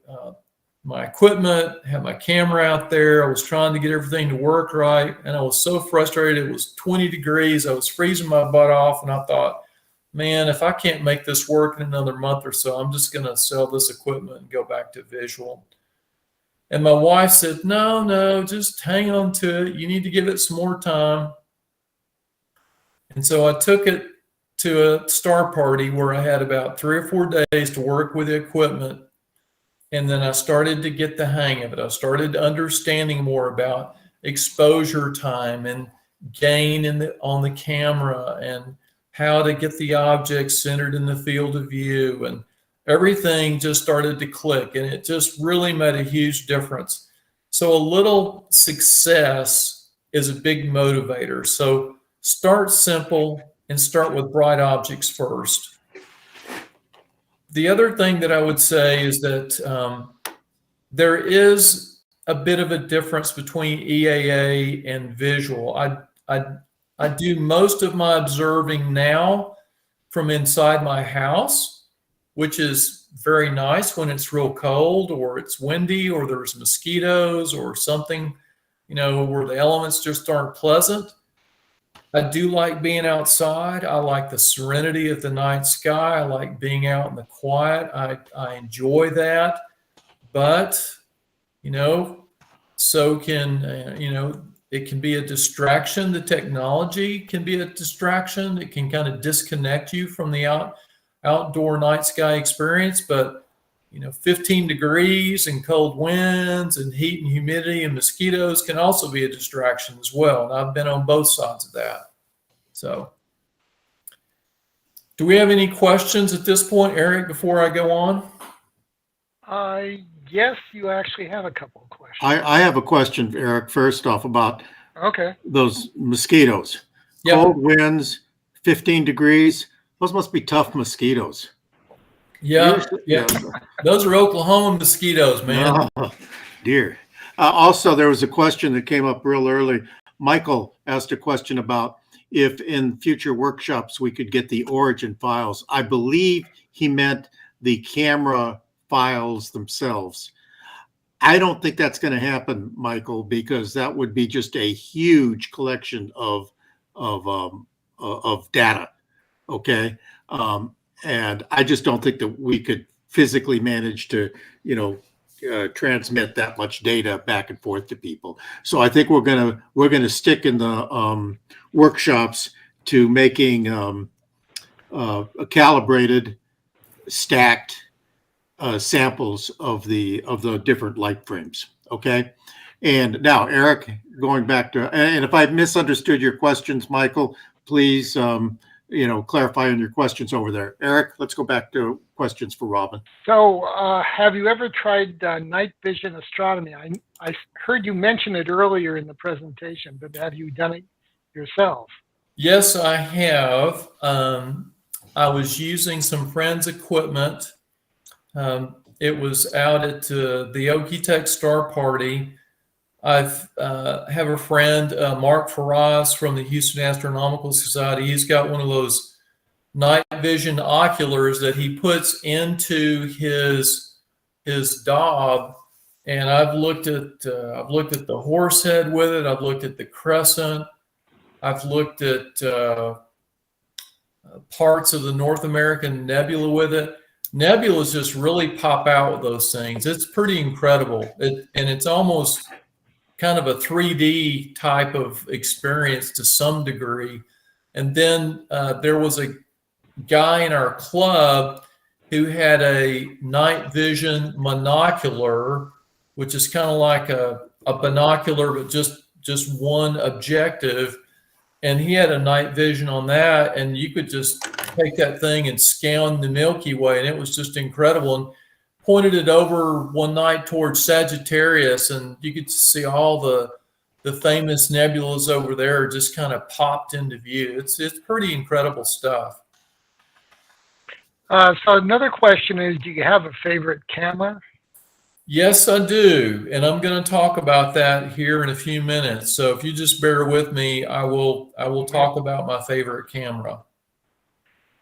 S1: equipment, had my camera out there. I was trying to get everything to work right, and I was so frustrated. It was 20 degrees. I was freezing my butt off, and I thought, man, if I can't make this work in another month or so, I'm just going to sell this equipment and go back to visual. And my wife said, no, just hang on to it. You need to give it some more time. And so I took it to a star party where I had about 3 or 4 days to work with the equipment. And then I started to get the hang of it. I started understanding more about exposure time and gain on the camera, and how to get the objects centered in the field of view, and everything just started to click, and it just really made a huge difference. So a little success is a big motivator. So start simple and start with bright objects first. The other thing that I would say is that there is a bit of a difference between EAA and visual. I do most of my observing now from inside my house, which is very nice when it's real cold, or it's windy, or there's mosquitoes, or something, you know, where the elements just aren't pleasant. I do like being outside. I like the serenity of the night sky. I like being out in the quiet. I enjoy that. But, you know, so can, it can be a distraction. The technology can be a distraction. It can kind of disconnect you from the outdoor night sky experience. But 15 degrees and cold winds and heat and humidity and mosquitoes can also be a distraction as well. And I've been on both sides of that. So do we have any questions at this point, Eric, before I go on?
S4: Yes, you actually have a couple of questions.
S2: I have a question, Eric, first off about those mosquitoes.
S1: Yep.
S2: Cold winds, 15 degrees. Those must be tough mosquitoes.
S1: Yeah. Those are Oklahoma mosquitoes, man.
S2: Oh, dear. Also, there was a question that came up real early. Michael asked a question about if in future workshops we could get the origin files. I believe he meant the camera files themselves. I don't think that's going to happen, Michael, because that would be just a huge collection of data. Okay. And I just don't think that we could physically manage to, transmit that much data back and forth to people. So I think we're gonna stick in the workshops to making a calibrated, stacked samples of the different light frames. Okay. And now, Eric, going back to, and if I misunderstood your questions, Michael, please clarify on your questions over there. Eric, let's go back to questions for Robbin.
S4: So have you ever tried night vision astronomy? I heard you mention it earlier in the presentation, but have you done it yourself?
S1: Yes, I have. I was using some friends' equipment. It was out at the Okie-Tex Star Party. I have a friend, Mark Faraz from the Houston Astronomical Society. He's got one of those night vision oculars that he puts into his Dob, and I've looked at the horse head with it. I've looked at the crescent. I've looked at parts of the North American nebula with it. Nebulas just really pop out with those things. It's pretty incredible, and it's almost kind of a 3D type of experience to some degree. And then there was a guy in our club who had a night vision monocular, which is kind of like a binocular, but just one objective. And he had a night vision on that, and you could just take that thing and scan the Milky Way, and it was just incredible. And pointed it over one night towards Sagittarius, and you could see all the famous nebulas over there just kind of popped into view. It's pretty incredible stuff.
S4: So another question is, do you have a favorite camera?
S1: Yes, I do, and I'm going to talk about that here in a few minutes. So if you just bear with me, I will talk about my favorite camera.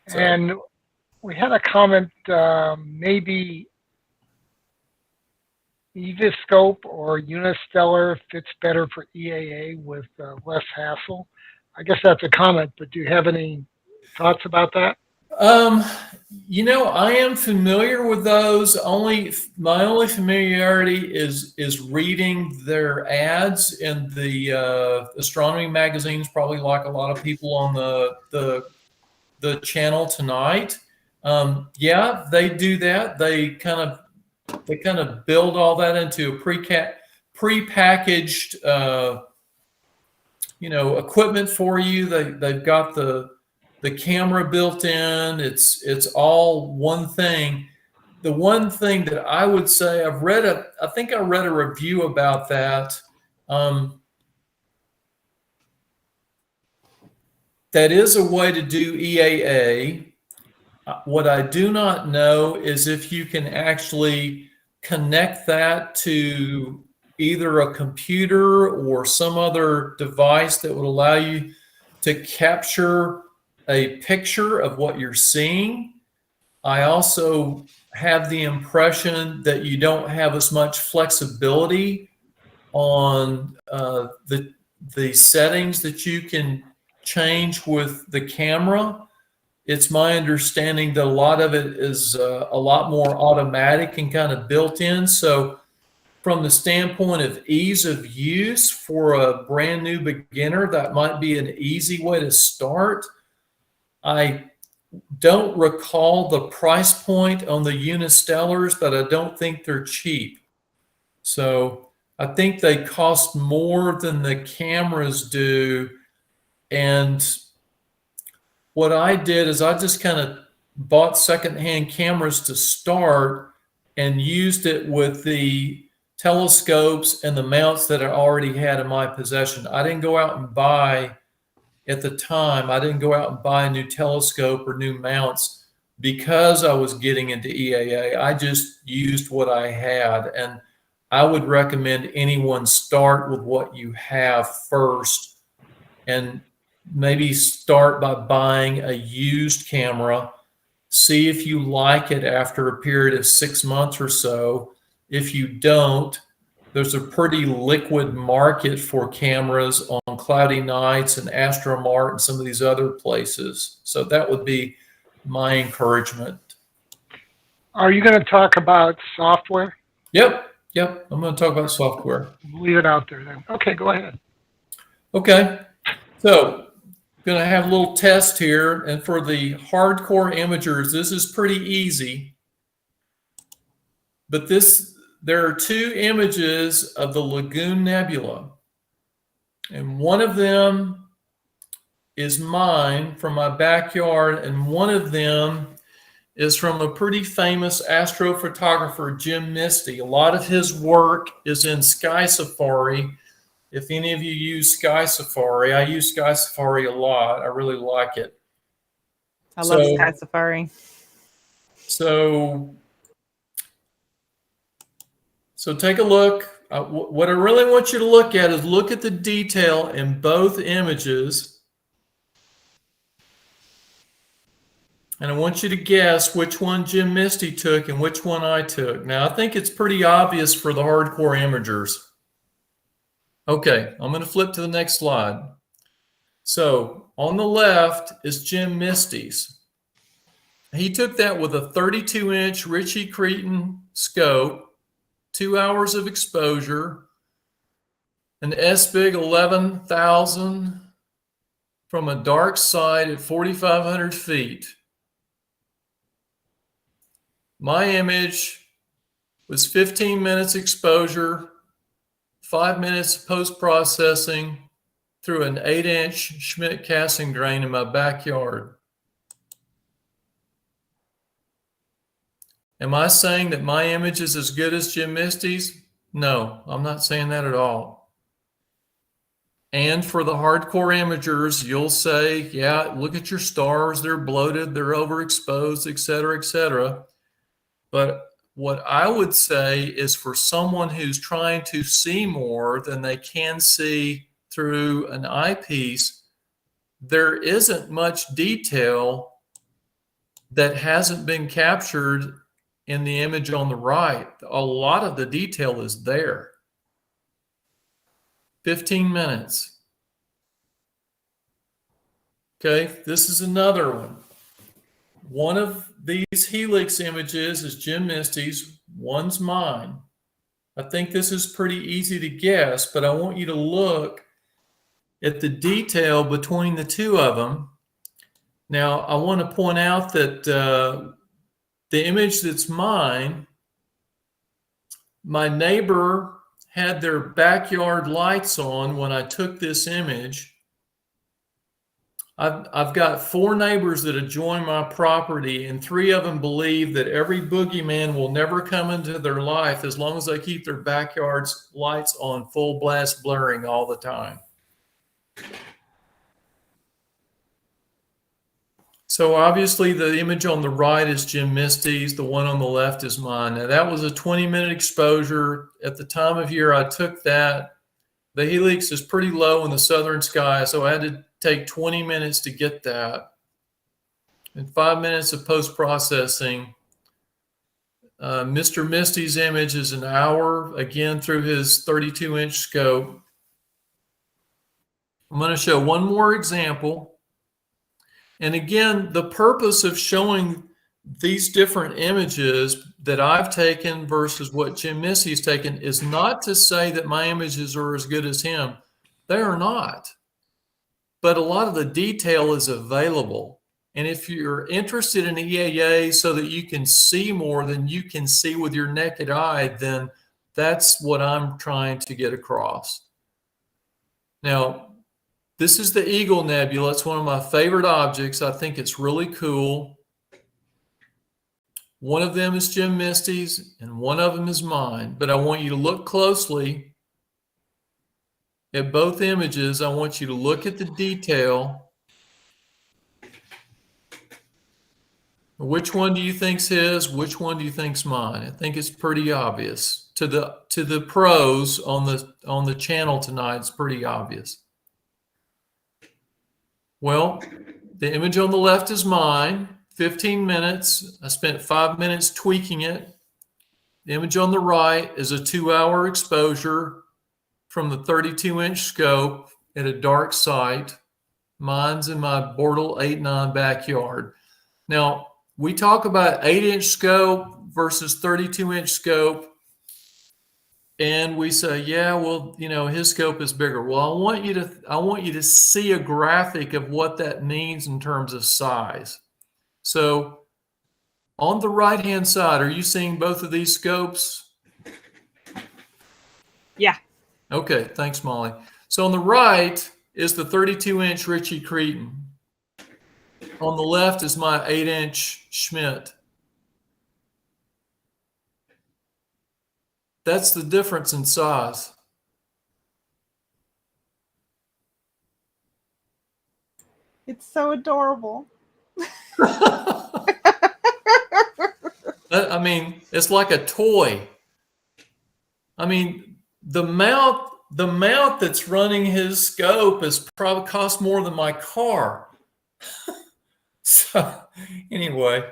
S1: So.
S4: And we had a comment, maybe Eviscope or Unistellar fits better for EAA with less hassle. I guess that's a comment, but do you have any thoughts about that?
S1: I am familiar with those. My only familiarity is reading their ads in the astronomy magazines, probably like a lot of people on the channel tonight. Yeah, they do that. They kind of build all that into a prepackaged equipment for you. They've got the camera built in. It's all one thing. The one thing that I would say, I think I read a review about that. That is a way to do EAA. What I do not know is if you can actually connect that to either a computer or some other device that would allow you to capture a picture of what you're seeing. I also have the impression that you don't have as much flexibility on the settings that you can change with the camera. It's my understanding that a lot of it is a lot more automatic and kind of built in. So from the standpoint of ease of use for a brand new beginner, that might be an easy way to start. I don't recall the price point on the Unistellars, but I don't think they're cheap. So I think they cost more than the cameras do. And what I did is I just kind of bought secondhand cameras to start and used it with the telescopes and the mounts that I already had in my possession. I didn't go out and buy, at the time, I didn't go out and buy a new telescope or new mounts because I was getting into EAA. I just used what I had. And I would recommend anyone start with what you have first, and maybe start by buying a used camera. See if you like it after a period of 6 months or so. If you don't, there's a pretty liquid market for cameras on Cloudy Nights and Astromart and some of these other places. So that would be my encouragement.
S4: Are you going to talk about software?
S1: Yep. I'm going to talk about software.
S4: Leave it out there then. Okay, go ahead.
S1: Okay. So going to have a little test here. And for the hardcore imagers, this is pretty easy. But there are two images of the Lagoon Nebula. And one of them is mine from my backyard, and one of them is from a pretty famous astrophotographer, Jim Misty. A lot of his work is in Sky Safari. If any of you use Sky Safari, I use Sky Safari a lot. I really like it.
S3: I love Sky Safari.
S1: So take a look. What I really want you to look at is look at the detail in both images. And I want you to guess which one Jim Misty took and which one I took. Now, I think it's pretty obvious for the hardcore imagers. Okay, I'm going to flip to the next slide. So on the left is Jim Misty's. He took that with a 32-inch Ritchie Cretan scope, 2 hours of exposure, an SBIG 11,000 from a dark side at 4,500 feet. My image was 15 minutes exposure, 5 minutes post-processing through an 8-inch Schmidt casting drain in my backyard. Am I saying that my image is as good as Jim Misty's? No, I'm not saying that at all. And for the hardcore imagers, you'll say, yeah, look at your stars. They're bloated, they're overexposed, et cetera, et cetera. But what I would say is for someone who's trying to see more than they can see through an eyepiece, there isn't much detail that hasn't been captured in the image on the right. A lot of the detail is there. 15 minutes. Okay, this is another one. One of these helix images is Jim Misty's, one's mine. I think this is pretty easy to guess, but I want you to look at the detail between the two of them. Now, I want to point out that the image that's mine, my neighbor had their backyard lights on when I took this image. I've got 4 neighbors that adjoin my property, and 3 of them believe that every boogeyman will never come into their life as long as they keep their backyard's lights on full blast blaring all the time. So obviously the image on the right is Jim Misty's, the one on the left is mine. Now that was a 20-minute exposure. At the time of year I took that, the helix is pretty low in the southern sky, so I had to take 20 minutes to get that. And 5 minutes of post-processing. Mr. Misty's image is an hour, again through his 32-inch scope. I'm going to show one more example. And again, the purpose of showing these different images that I've taken versus what Jim Misty's taken is not to say that my images are as good as him. They are not. But a lot of the detail is available. And if you're interested in EAA so that you can see more than you can see with your naked eye, then that's what I'm trying to get across. Now, this is the Eagle Nebula. It's one of my favorite objects. I think it's really cool. One of them is Jim Misty's and one of them is mine. But I want you to look closely at both images. I want you to look at the detail. Which one do you think's his? Which one do you think's mine? I think it's pretty obvious. To the pros on the channel tonight, it's pretty obvious. Well, the image on the left is mine. 15 minutes. I spent 5 minutes tweaking it. The image on the right is a 2-hour exposure from the 32-inch scope at a dark site. Mine's in my Bortle 8.9 backyard. Now, we talk about 8-inch scope versus 32-inch scope, and we say, yeah, well, you know, his scope is bigger. Well, I want you to see a graphic of what that means in terms of size. So, on the right-hand side, are you seeing both of these scopes?
S3: Yeah.
S1: Okay, thanks, Molly. So on the right is the 32-inch Ritchie Cretin. On the left is my 8-inch Schmidt. That's the difference in size.
S3: It's so adorable.
S1: I mean, it's like a toy. I mean, the mount that's running his scope is probably cost more than my car. So anyway,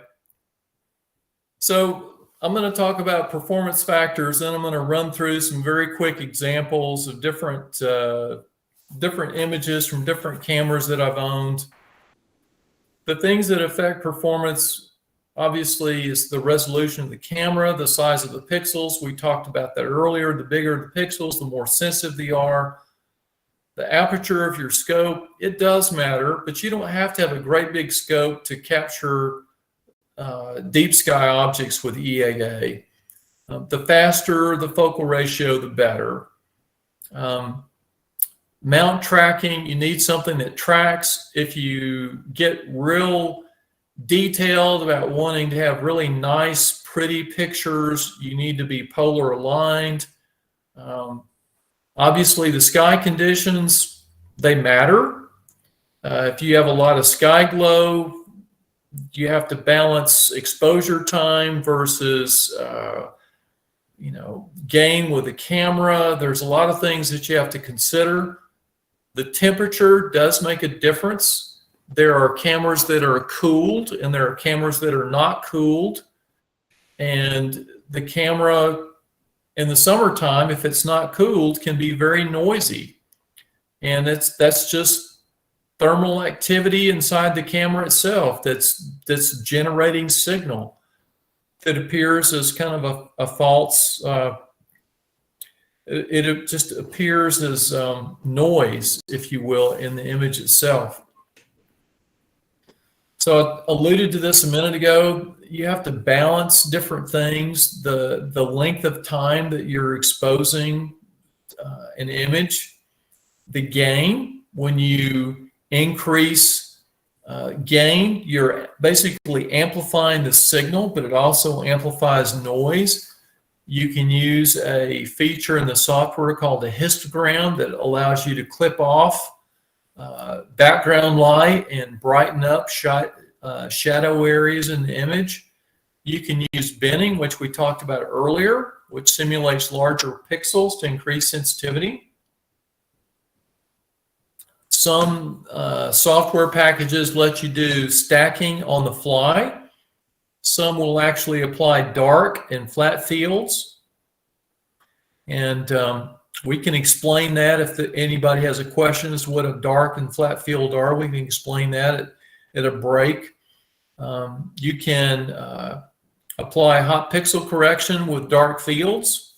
S1: so I'm going to talk about performance factors, and I'm going to run through some very quick examples of different images from different cameras that I've owned. The things that affect performance, obviously, is the resolution of the camera, the size of the pixels. We talked about that earlier. The bigger the pixels, the more sensitive they are. The aperture of your scope, it does matter, but you don't have to have a great big scope to capture deep sky objects with EAA. The faster the focal ratio, the better. Mount tracking, you need something that tracks. If you get real detailed about wanting to have really nice, pretty pictures, you need to be polar aligned. Obviously, the sky conditions, they matter. If you have a lot of sky glow, you have to balance exposure time versus, gain with the camera. There's a lot of things that you have to consider. The temperature does make a difference. There are cameras that are cooled and there are cameras that are not cooled. And the camera in the summertime, if it's not cooled, can be very noisy. And that's just thermal activity inside the camera itself that's generating signal that appears as kind of a false, it just appears as noise, if you will, in the image itself. So I alluded to this a minute ago. You have to balance different things, the length of time that you're exposing an image, the gain. When you increase gain, you're basically amplifying the signal, but it also amplifies noise. You can use a feature in the software called a histogram that allows you to clip off background light and brighten up shadow areas in the image. You can use binning, which we talked about earlier, which simulates larger pixels to increase sensitivity. Some software packages let you do stacking on the fly. Some will actually apply dark and flat fields. And we can explain that if anybody has a question as to what a dark and flat field are. We can explain that at a break. You can apply hot pixel correction with dark fields.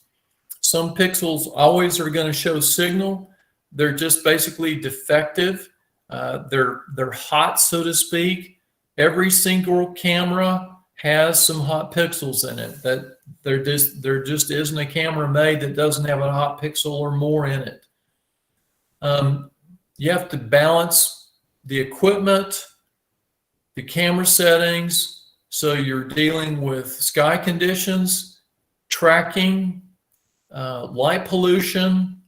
S1: Some pixels always are going to show signal. They're just basically defective. They're hot, so to speak, every single camera has some hot pixels in it. That there just isn't a camera made that doesn't have a hot pixel or more in it. You have to balance the equipment, the camera settings, so you're dealing with sky conditions, tracking, light pollution.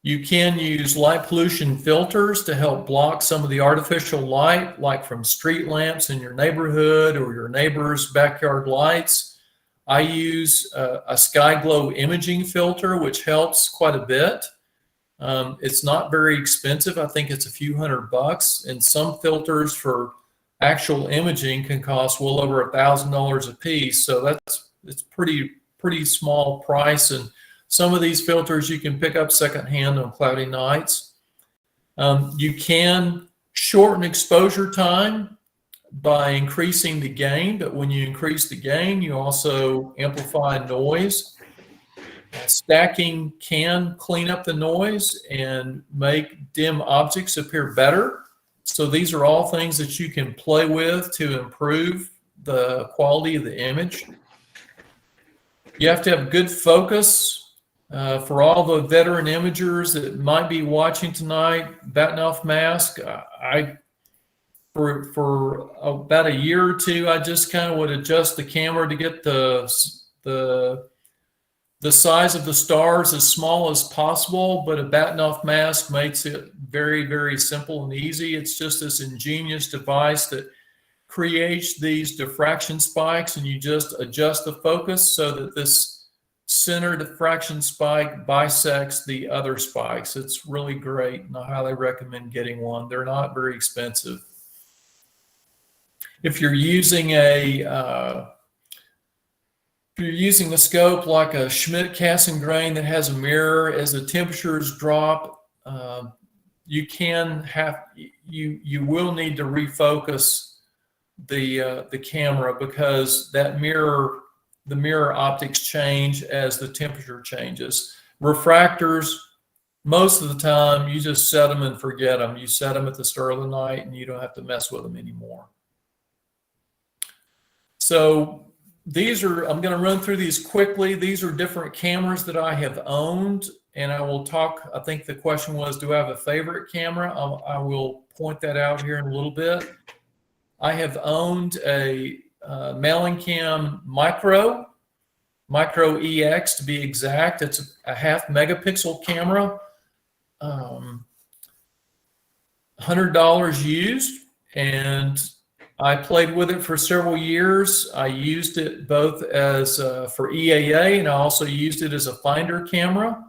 S1: You can use light pollution filters to help block some of the artificial light, like from street lamps in your neighborhood or your neighbor's backyard lights. I use a sky glow imaging filter, which helps quite a bit. It's not very expensive. I think it's a few $100, and some filters for actual imaging can cost well over $1,000 a piece. So it's pretty small price, and some of these filters you can pick up secondhand on cloudy nights. You can shorten exposure time by increasing the gain, but when you increase the gain, you also amplify noise. Stacking can clean up the noise and make dim objects appear better. So these are all things that you can play with to improve the quality of the image. You have to have good focus. For all the veteran imagers that might be watching tonight, batting off mask, for about a year or two, I just kind of would adjust the camera to get the size of the stars as small as possible, but a batting off mask makes it very, very simple and easy. It's just this ingenious device that creates these diffraction spikes, and you just adjust the focus so that this center diffraction spike bisects the other spikes. It's really great, and I highly recommend getting one. They're not very expensive. If you're using a scope like a Schmidt Cassegrain that has a mirror, as the temperatures drop, you will need to refocus the camera, because that the mirror optics change as the temperature changes. Refractors, most of the time, you just set them and forget them. You set them at the start of the night and you don't have to mess with them anymore. So I'm going to run through these quickly. These are different cameras that I have owned, and I will talk. I think the question was, do I have a favorite camera? I will point that out here in a little bit. I have owned a Malicam Micro EX to be exact. It's a 0.5 megapixel camera, $100 used, and I played with it for several years. I used it both as for EAA, and I also used it as a finder camera.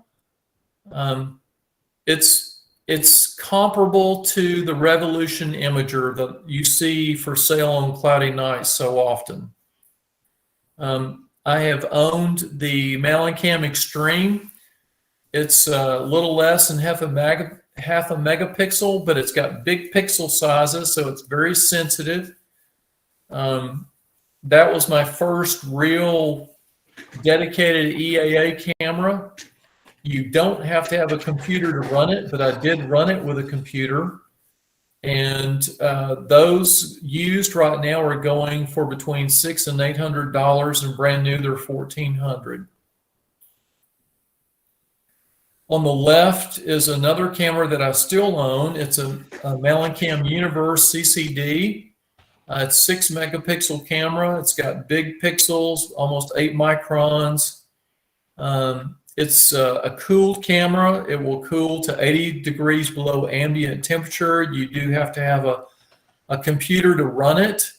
S1: It's comparable to the Revolution Imager that you see for sale on cloudy nights so often. I have owned the Malicam Extreme. It's a little less than half a megapixel, but it's got big pixel sizes, so it's very sensitive. That was my first real dedicated EAA camera. You don't have to have a computer to run it, but I did run it with a computer. And those used right now are going for between $600 and $800, and brand new they're $1,400. On the left is another camera that I still own. It's a Malicam Universe CCD. It's 6 megapixel camera. It's got big pixels, almost 8 microns. It's a cooled camera. It will cool to 80 degrees below ambient temperature. You do have to have a computer to run it.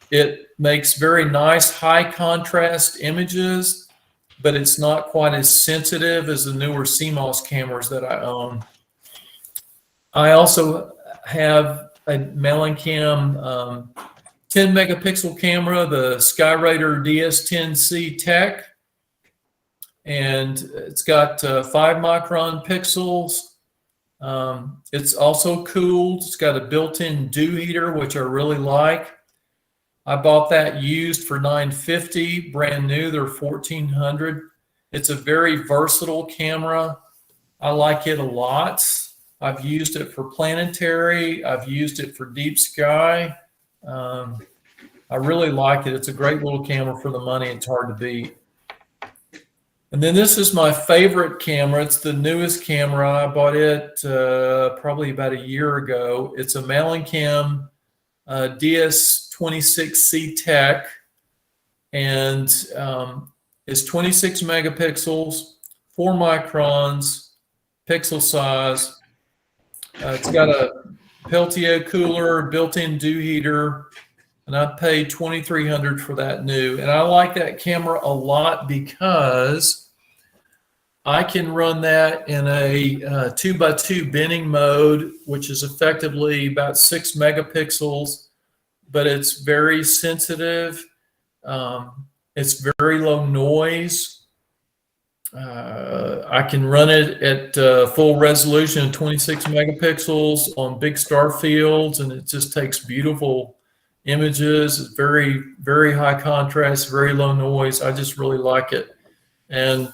S1: It makes very nice high contrast images, but it's not quite as sensitive as the newer CMOS cameras that I own. I also have a Malicam 10 megapixel camera, the Skyraider DS10C Tech. And it's got 5 micron pixels. It's also cooled. It's got a built-in dew heater, which I really like. I bought that used for $950, brand new they're $1,400. It's a very versatile camera. I like it a lot. I've used it for planetary. I've used it for deep sky. I really like it. It's a great little camera for the money. It's hard to beat. And then this is my favorite camera. It's the newest camera. I bought it probably about a year ago. It's a Malicam DS26C Tech, and it's 26 megapixels, 4 microns, pixel size. It's got a Peltier cooler, built-in dew heater, and I paid $2,300 for that new. And I like that camera a lot because I can run that in a 2x2 binning mode, which is effectively about 6 megapixels, but it's very sensitive. It's very low noise. I can run it at full resolution, 26 megapixels on big star fields, and it just takes beautiful images. It's very, very high contrast, very low noise. I just really like it. And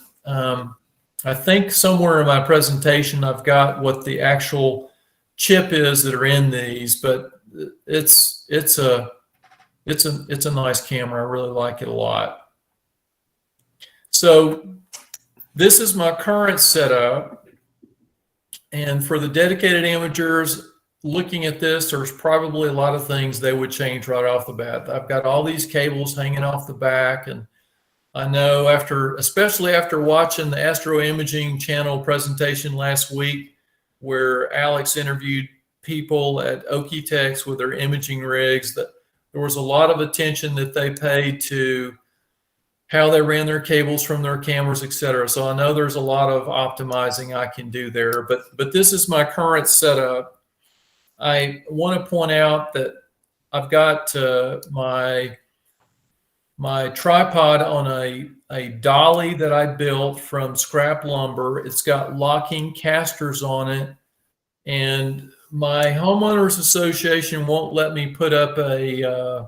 S1: I think somewhere in my presentation I've got what the actual chip is that are in these, but it's a nice camera. I really like it a lot. So this is my current setup, and for the dedicated amateurs looking at this, there's probably a lot of things they would change right off the bat. I've got all these cables hanging off the back, and I know especially after watching the Astro Imaging channel presentation last week, where Alex interviewed people at Okitex with their imaging rigs, that there was a lot of attention that they paid to how they ran their cables from their cameras, etc. So I know there's a lot of optimizing I can do there, but this is my current setup. I want to point out that I've got my tripod on a dolly that I built from scrap lumber. It's got locking casters on it, and my homeowners association won't let me put up a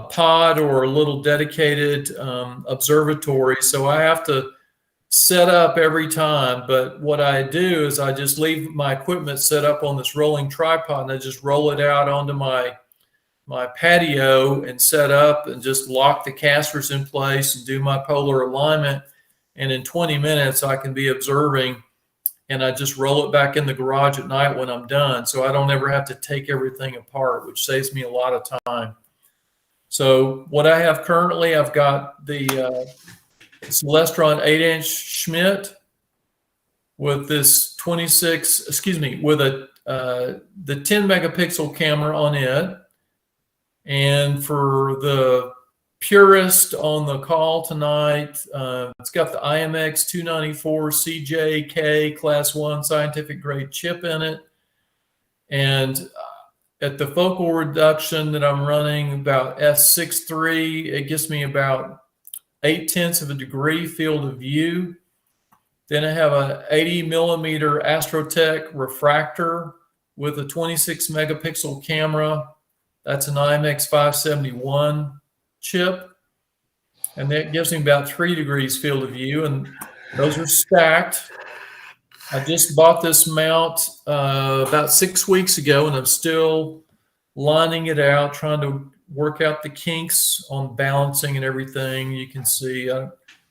S1: pod or a little dedicated observatory, so I have to set up every time. But what I do is I just leave my equipment set up on this rolling tripod, and I just roll it out onto my patio and set up and just lock the casters in place and do my polar alignment. And in 20 minutes, I can be observing, and I just roll it back in the garage at night when I'm done. So I don't ever have to take everything apart, which saves me a lot of time. So what I have currently, I've got the Celestron 8-inch Schmidt with this with the 10 megapixel camera on it. And for the purist on the call tonight, it's got the IMX 294 CJK Class 1 scientific grade chip in it. And at the focal reduction that I'm running, about f6.3, it gives me about 0.8 of a degree field of view. Then I have a 80 millimeter Astrotech refractor with a 26 megapixel camera. That's an IMX 571 chip, and that gives me about 3 degrees field of view, and those are stacked. I just bought this mount about 6 weeks ago, and I'm still lining it out, trying to work out the kinks on balancing and everything. You can see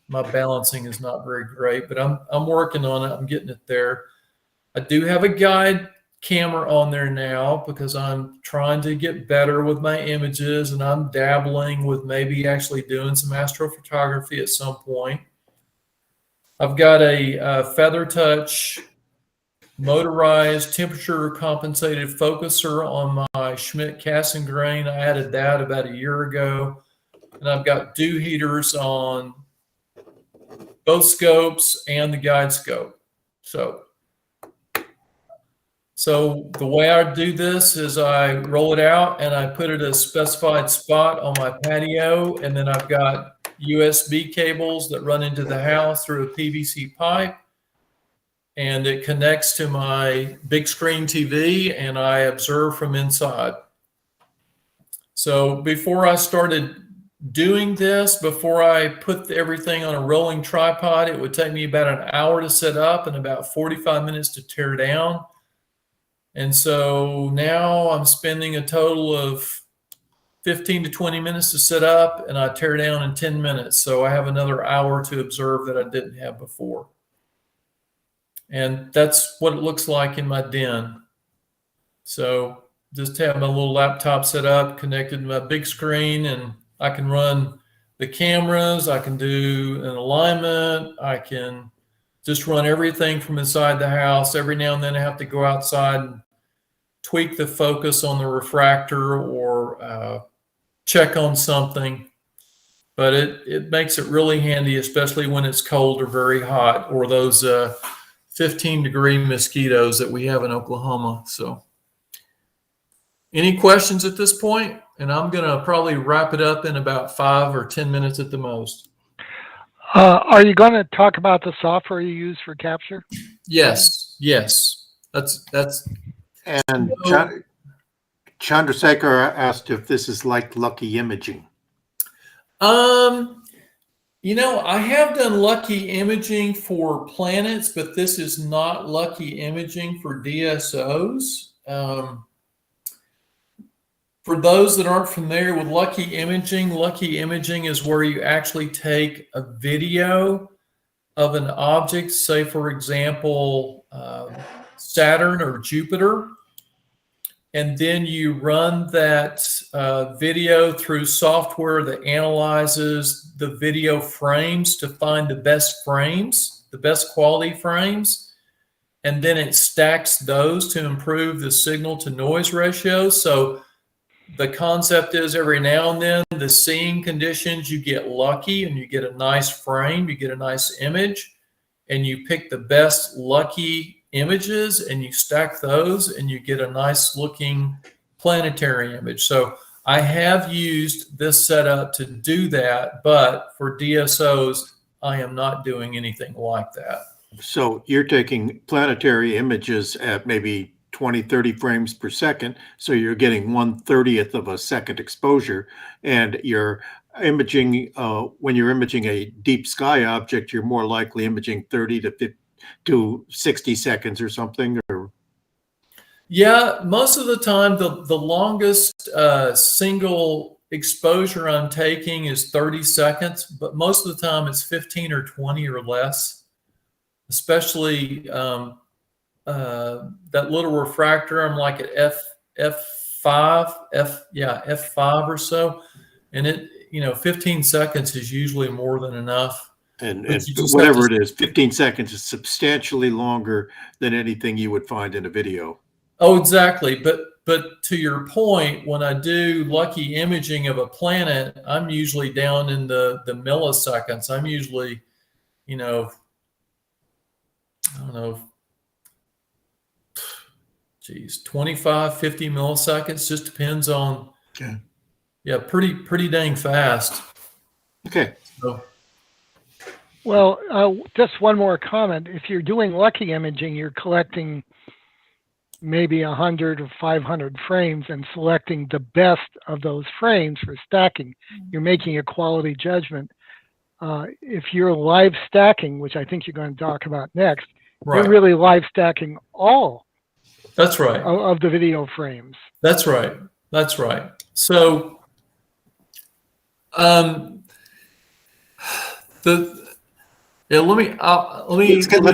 S1: my balancing is not very great, but I'm working on it. I'm getting it there. I do have a guide camera on there now because I'm trying to get better with my images, and I'm dabbling with maybe actually doing some astrophotography at some point. I've got a Feather Touch motorized temperature compensated focuser on my Schmidt Cassegrain. I added that about a year ago, and I've got dew heaters on both scopes and the guide scope. So the way I do this is I roll it out and I put it at a specified spot on my patio, and then I've got USB cables that run into the house through a PVC pipe, and it connects to my big screen TV, and I observe from inside. So before I started doing this, before I put everything on a rolling tripod, it would take me about an hour to set up and about 45 minutes to tear down. And so now I'm spending a total of 15 to 20 minutes to set up, and I tear down in 10 minutes. So I have another hour to observe that I didn't have before. And that's what it looks like in my den. So just have my little laptop set up, connected to my big screen, and I can run the cameras, I can do an alignment, I can just run everything from inside the house. Every now and then I have to go outside and tweak the focus on the refractor or check on something. But it makes it really handy, especially when it's cold or very hot, or those 15-degree mosquitoes that we have in Oklahoma. So any questions at this point? And I'm going to probably wrap it up in about 5 or 10 minutes at the most.
S4: Are you going to talk about the software you use for capture?
S1: Yes. That's
S2: And Chandrasekhar asked if this is like Lucky Imaging.
S1: I have done Lucky Imaging for planets, but this is not Lucky Imaging for DSOs. For those that aren't familiar with Lucky Imaging is where you actually take a video of an object, say, for example, Saturn or Jupiter, and then you run that video through software that analyzes the video frames to find the best frames, the best quality frames, and then it stacks those to improve the signal to noise ratio. So the concept is every now and then the seeing conditions, you get lucky and you get a nice frame, you get a nice image, and you pick the best lucky images and you stack those and you get a nice looking planetary image. So I have used this setup to do that, but for DSOs, I am not doing anything like that.
S2: So you're taking planetary images at maybe 20, 30 frames per second. So you're getting 1/30th of a second exposure, and you're imaging, when you're imaging a deep sky object, you're more likely imaging 30 to 60 seconds or something. Or
S1: yeah, most of the time, the longest single exposure I'm taking is 30 seconds, but most of the time it's 15 or 20 or less, especially that little refractor. I'm like at F5 or so, and 15 seconds is usually more than enough.
S2: and whatever it is, 15 seconds is substantially longer than anything you would find in a video.
S1: Oh, exactly. But to your point, when I do Lucky Imaging of a planet, I'm usually down in the milliseconds. I'm usually, I don't know, 25, 50 milliseconds, just depends on.
S2: Okay.
S1: Yeah, pretty dang fast.
S2: Okay.
S1: So,
S4: Well, just one more comment. If you're doing Lucky Imaging, you're collecting maybe 100 or 500 frames and selecting the best of those frames for stacking. You're making a quality judgment. If you're live stacking, which I think you're going to talk about next,
S1: right.
S4: you're really live stacking all
S1: That's right.
S4: of the video frames.
S1: That's right. So,
S2: Let's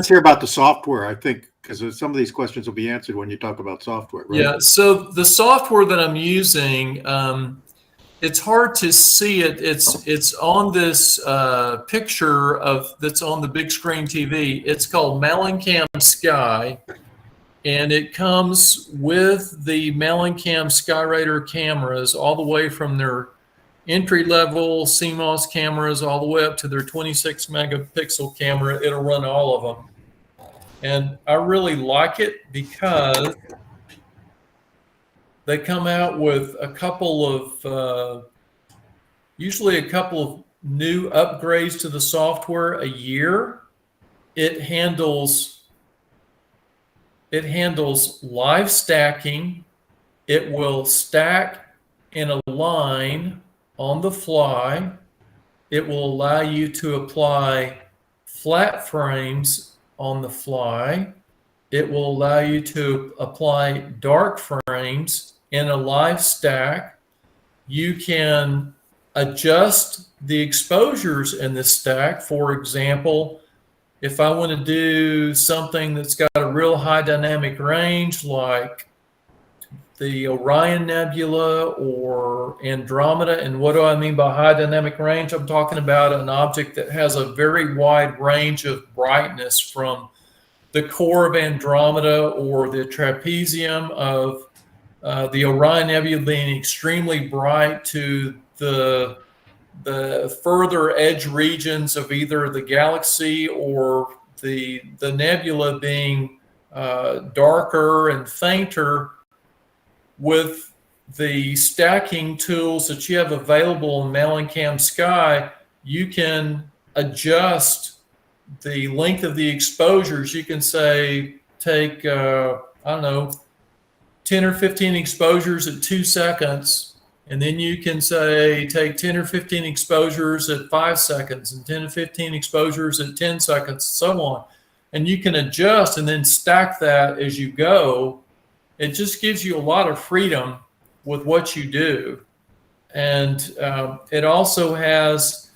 S2: hear about the software, I think, because some of these questions will be answered when you talk about software, right?
S1: Yeah. So the software that I'm using, it's hard to see it. It's on this picture that's on the big screen TV. It's called Mellencamp Sky, and it comes with the Mellencamp Skyraider cameras all the way from their entry-level CMOS cameras all the way up to their 26 megapixel camera. It'll run all of them. And I really like it because they come out with usually a couple of new upgrades to the software a year. It handles live stacking. It will stack in a line on the fly. It will allow you to apply flat frames on the fly. It will allow you to apply dark frames in a live stack. you can adjust the exposures in this stack. For example, if I want to do something that's got a real high dynamic range, like the Orion Nebula or Andromeda. And what do I mean by high dynamic range? I'm talking about an object that has a very wide range of brightness, from the core of Andromeda or the trapezium of the Orion Nebula being extremely bright to the further edge regions of either the galaxy or the nebula being darker and fainter. With the stacking tools that you have available in Malicam Sky, you can adjust the length of the exposures. You can say, take, I don't know, 10 or 15 exposures at 2 seconds. And then you can say, take 10 or 15 exposures at 5 seconds and 10 or 15 exposures at 10 seconds, so on. And you can adjust and then stack that as you go. It just gives you a lot of freedom with what you do. And it also has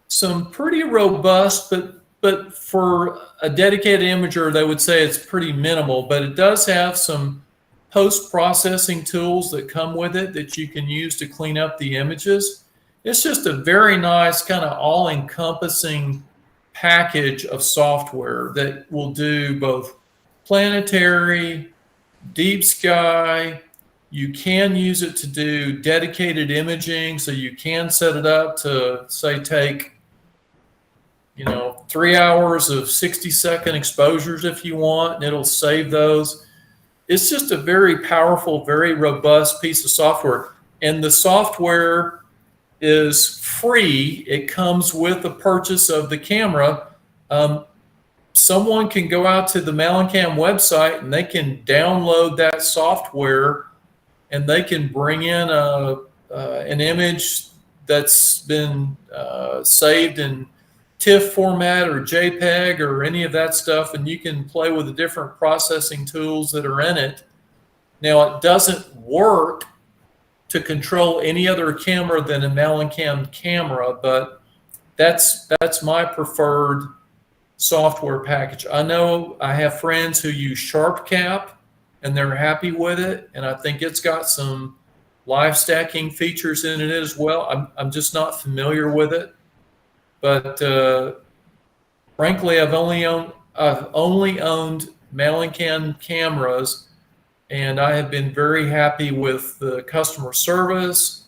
S1: some pretty robust, but for a dedicated imager, they would say it's pretty minimal, but it does have some post-processing tools that come with it that you can use to clean up the images. It's just a very nice kind of all-encompassing package of software that will do both planetary, deep sky. You can use it to do dedicated imaging, so you can set it up to, say, take 3 hours of 60-second exposures if you want, and it'll save those. It's just a very powerful, very robust piece of software. And the software is free. It comes with the purchase of the camera. Someone can go out to the Malicam website and they can download that software, and they can bring in an image that's been saved in TIFF format or JPEG or any of that stuff, and you can play with the different processing tools that are in it. Now, it doesn't work to control any other camera than a Malicam camera, but that's my preferred software package. I know I have friends who use SharpCap and they're happy with it, and I think it's got some live stacking features in it as well. I'm just not familiar with it, but frankly, I've only owned Malicam cameras, and I have been very happy with the customer service,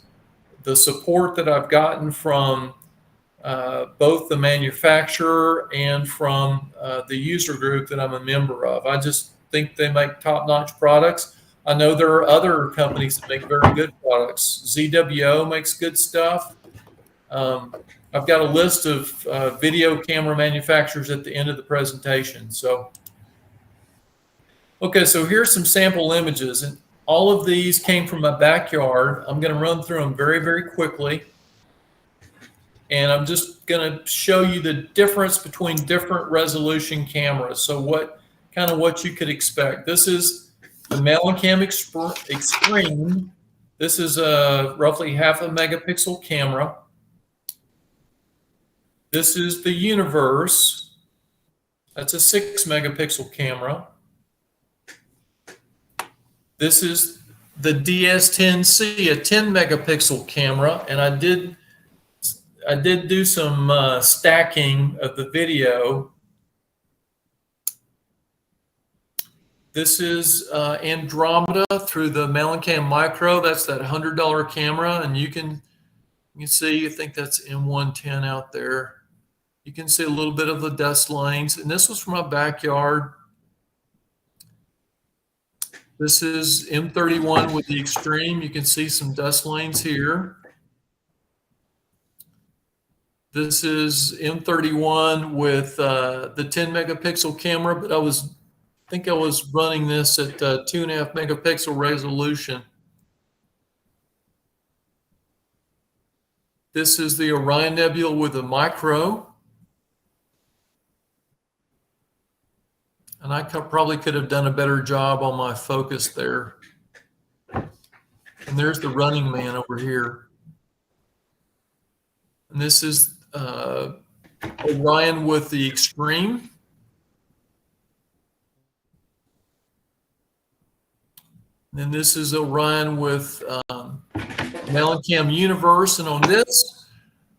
S1: the support that I've gotten from both the manufacturer and from the user group that I'm a member of. I just think they make top-notch products. I know there are other companies that make very good products. ZWO makes good stuff. I've got a list of video camera manufacturers at the end of the presentation. So, okay, so here's some sample images, and all of these came from my backyard. I'm going to run through them very, very quickly. And I'm just going to show you the difference between different resolution cameras. So what you could expect. This is the Malicam Extreme. This is a roughly 0.5 megapixel camera. This is the Universe. That's a 6 megapixel camera. This is the DS10C, a 10 megapixel camera, and I did do some stacking of the video. This is Andromeda through the Malicam Micro. That's that $100 camera, and you can see, I think that's M110 out there. You can see a little bit of the dust lanes, and this was from my backyard. This is M31 with the Extreme. You can see some dust lanes here. This is M31 with the 10 megapixel camera, but I think I was running this at 2.5 megapixel resolution. This is the Orion Nebula with a micro. And I probably could have done a better job on my focus there. And there's the running man over here. And this is Orion with the extreme. And then this is Orion with Mellencamp Universe. And on this,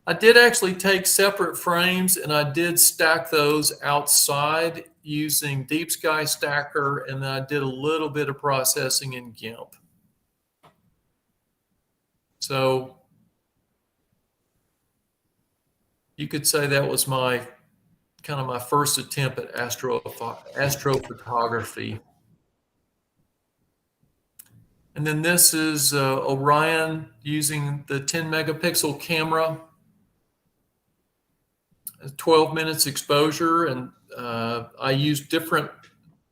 S1: I did actually take separate frames and I did stack those outside using Deep Sky Stacker, and then I did a little bit of processing in GIMP. So you could say that was my first attempt at astrophotography. And then this is Orion using the 10 megapixel camera, 12 minutes exposure, and I used different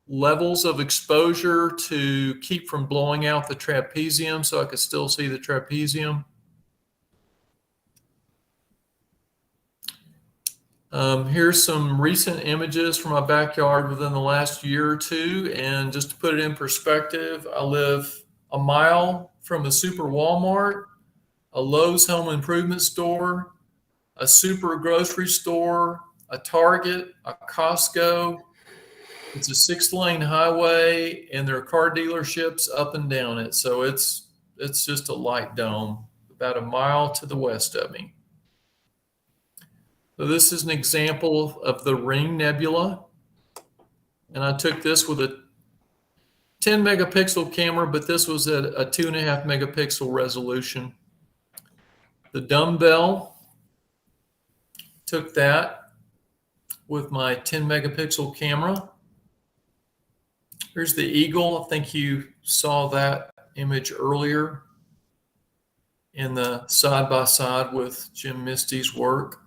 S1: levels of exposure to keep from blowing out the trapezium so I could still see the trapezium. Here's some recent images from my backyard within the last year or two, and just to put it in perspective, I live a mile from a super Walmart, a Lowe's home improvement store, a super grocery store, a Target, a Costco. It's a 6-lane highway, and there are car dealerships up and down it. So it's just a light dome about a mile to the west of me. So this is an example of the Ring Nebula. And I took this with a 10 megapixel camera, but this was at a 2.5 megapixel resolution. The dumbbell, took that with my 10 megapixel camera. Here's the eagle. I think you saw that image earlier in the side-by-side with Jim Misty's work.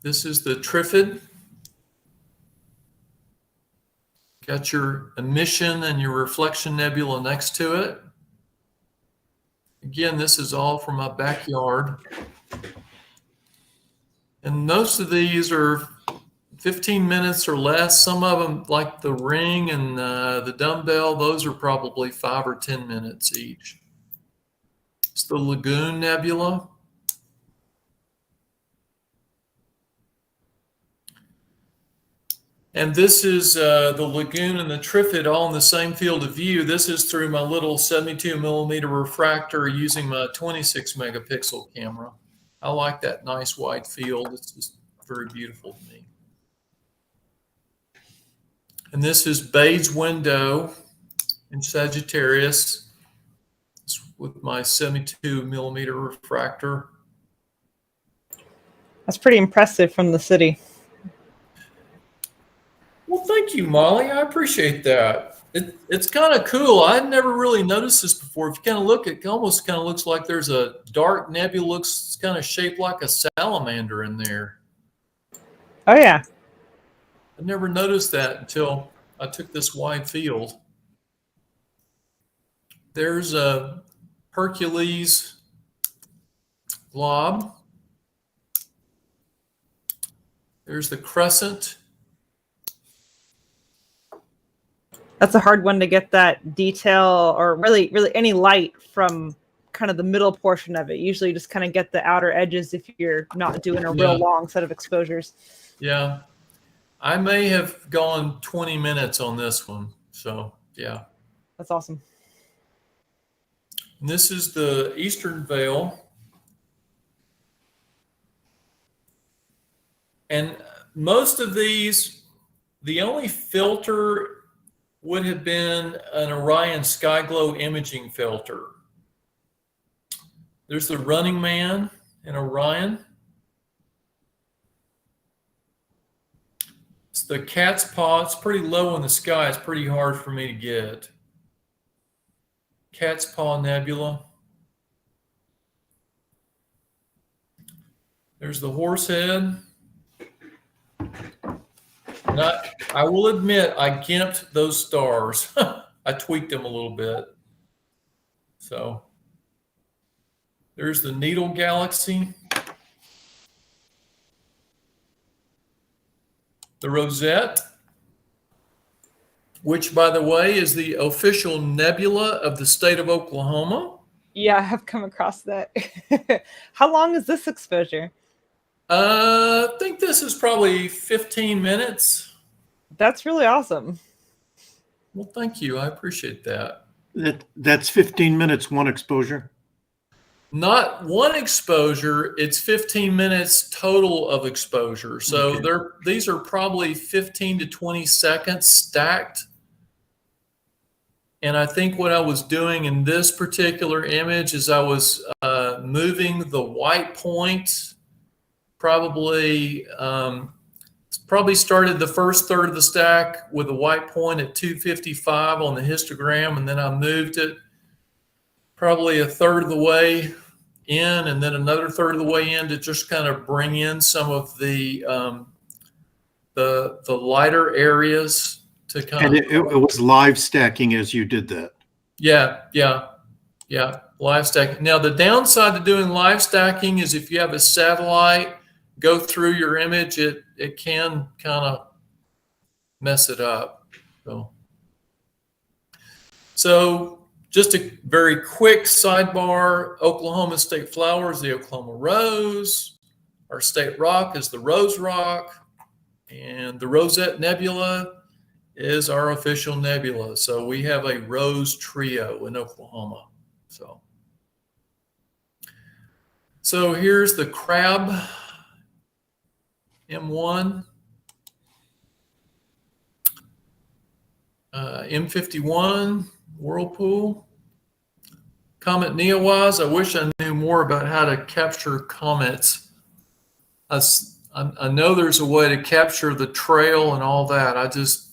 S1: This is the Trifid. Got your emission and your reflection nebula next to it. Again, this is all from my backyard. And most of these are 15 minutes or less. Some of them, like the Ring and the dumbbell, those are probably 5 or 10 minutes each. It's the Lagoon Nebula. And this is the Lagoon and the Trifid all in the same field of view. This is through my little 72 millimeter refractor using my 26 megapixel camera. I like that nice wide field. It's just very beautiful to me. And this is Bade's Window in Sagittarius. It's with my 72 millimeter refractor.
S3: That's pretty impressive from the city.
S1: Well, thank you, Molly. I appreciate that. It's kind of cool. I'd never really noticed this before. If you kind of look, it almost kind of looks like there's a dark nebula, looks kind of shaped like a salamander in there.
S3: Oh, yeah.
S1: I never noticed that until I took this wide field. There's a Hercules glob. There's the crescent.
S3: That's a hard one to get that detail or really any light from kind of the middle portion of it. Usually you just kind of get the outer edges if you're not doing a real long set of exposures.
S1: Yeah. I may have gone 20 minutes on this one. So, yeah.
S3: That's awesome.
S1: And this is the Eastern Veil. And most of these, the only filter would have been an Orion Skyglow imaging filter. There's the Running Man in Orion. It's the Cat's Paw. It's pretty low in the sky. It's pretty hard for me to get. Cat's Paw Nebula. There's the Horsehead. I will admit, I gimped those stars. I tweaked them a little bit. So there's the Needle Galaxy. The Rosette. which, by the way, is the official nebula of the state of Oklahoma.
S3: Yeah, I have come across that. How long is this exposure?
S1: I think this is probably 15 minutes.
S3: That's really awesome.
S1: Well, thank you. I appreciate that.
S2: That's 15 minutes, one exposure.
S1: Not one exposure, it's 15 minutes total of exposure. So
S2: Okay.
S1: these are probably 15 to 20 seconds stacked. And I think what I was doing in this particular image is I was moving the white point, probably started the first third of the stack with a white point at 255 on the histogram, and then I moved it probably a third of the way in, and then another third of the way in to just kind of bring in some of the lighter areas to kind
S2: And
S1: of.
S2: it was live stacking as you did that.
S1: Yeah, live stacking. Now, the downside to doing live stacking is if you have a satellite go through your image, it can kind of mess it up. So just a very quick sidebar: Oklahoma state flowers, the Oklahoma rose. Our state rock is the Rose Rock, and the Rosette Nebula is our official nebula. So we have a rose trio in Oklahoma. So here's the Crab M1, M51, Whirlpool. Comet Neowise. I wish I knew more about how to capture comets. I know there's a way to capture the trail and all that. I just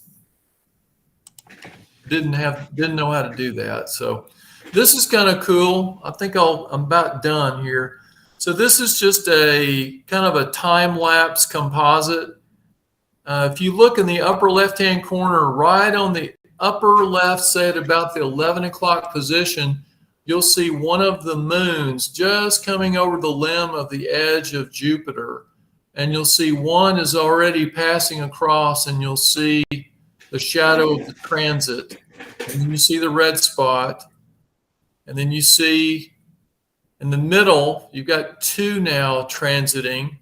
S1: didn't know how to do that. So this is kind of cool. I think I'm about done here. So this is just a kind of a time-lapse composite. If you look in the upper left-hand corner, right on the upper left, say at about the 11 o'clock position, you'll see one of the moons just coming over the limb of the edge of Jupiter. And you'll see one is already passing across, and you'll see the shadow of the transit. And then you see the red spot. And then you see in the middle, you've got two now transiting.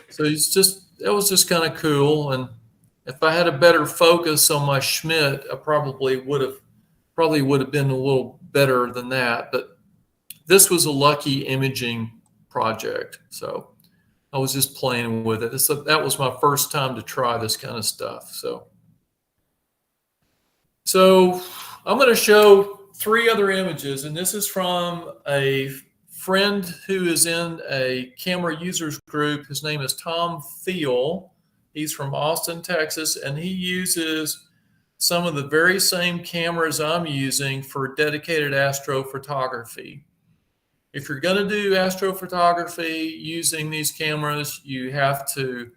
S1: So that was just kind of cool. And if I had a better focus on my Schmidt, I probably would have been a little better than that. But this was a lucky imaging project. So I was just playing with it. That was my first time to try this kind of stuff. So I'm going to show 3 other images, and this is from a friend who is in a camera users group. His name is Tom Thiel. He's from Austin, Texas, and he uses some of the very same cameras I'm using for dedicated astrophotography. If you're going to do astrophotography using these cameras, you have to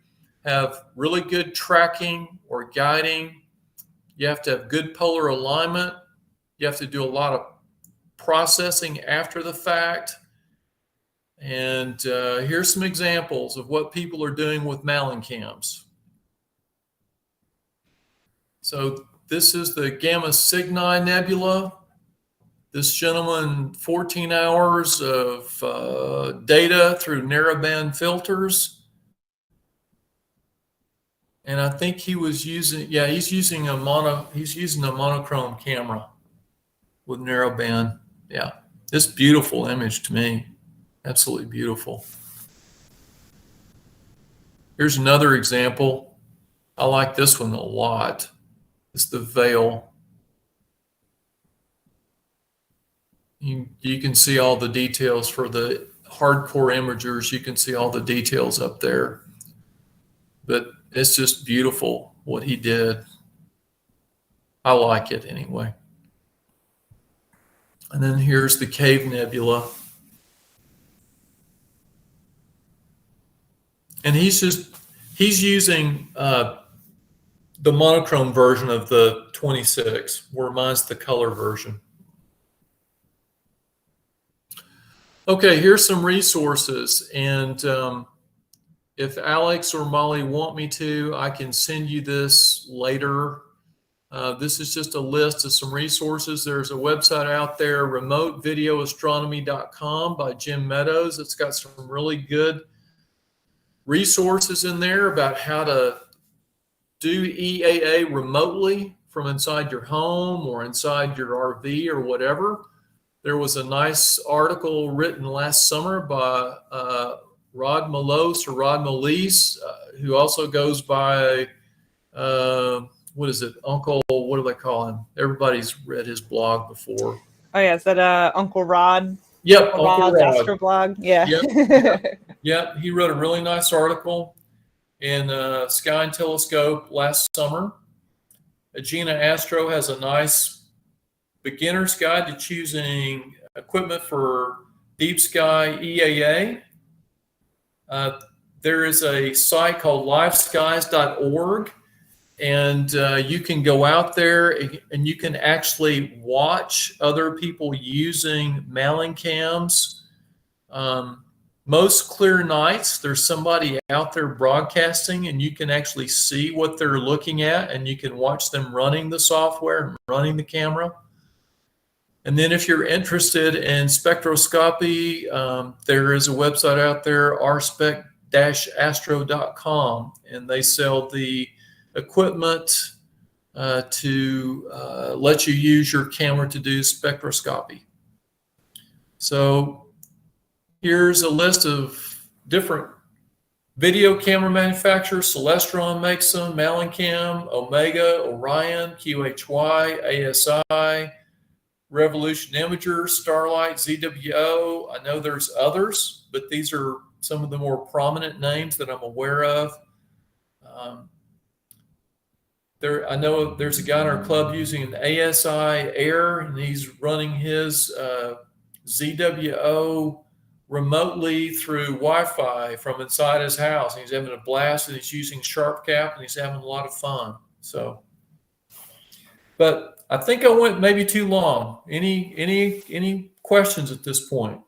S1: have really good tracking or guiding. You have to have good polar alignment. You have to do a lot of processing after the fact. And here's some examples of what people are doing with Malin cams. So this is the Gamma Cygni Nebula. This gentleman, 14 hours of data through narrowband filters. And I think he was using, he's using a monochrome camera with narrowband. Yeah, this beautiful image to me. Absolutely beautiful. Here's another example. I like this one a lot. It's the veil. You can see all the details for the hardcore imagers. You can see all the details up there. But it's just beautiful what he did. I like it anyway. And then here's the Cave Nebula. And he's using the monochrome version of the 26, where mine's the color version. Okay, here's some resources. And if Alex or Molly want me to, I can send you this later. This is just a list of some resources. There's a website out there, remotevideoastronomy.com by Jim Meadows. It's got some really good resources in there about how to do EAA remotely from inside your home or inside your RV or whatever. There was a nice article written last summer by Rod Molise, who also goes by, what is it, Uncle, what do they call him? Everybody's read his blog before.
S3: Oh yeah, is that Uncle Rod?
S1: Yep,
S3: Uncle
S1: Uncle
S3: Rod's
S1: Rod.
S3: astroblog. Yeah.
S1: Yep, he wrote a really nice article in Sky and Telescope last summer. Agena Astro has a nice beginner's guide to choosing equipment for deep sky EAA. There is a site called liveskies.org, and you can go out there and you can actually watch other people using Malin cams. Most clear nights, there's somebody out there broadcasting, and you can actually see what they're looking at, and you can watch them running the software and running the camera. And then if you're interested in spectroscopy, there is a website out there, rspec-astro.com, and they sell the equipment to let you use your camera to do spectroscopy. So here's a list of different video camera manufacturers. Celestron makes them, Malincam, Omega, Orion, QHY, ASI, Revolution Imager, Starlight, ZWO. I know there's others, but these are some of the more prominent names that I'm aware of. I know there's a guy in our club using an ASI Air, and he's running his ZWO remotely through Wi-Fi from inside his house. And he's having a blast, and he's using SharpCap, and he's having a lot of fun. So, but I think I went maybe too long. Any questions at this point?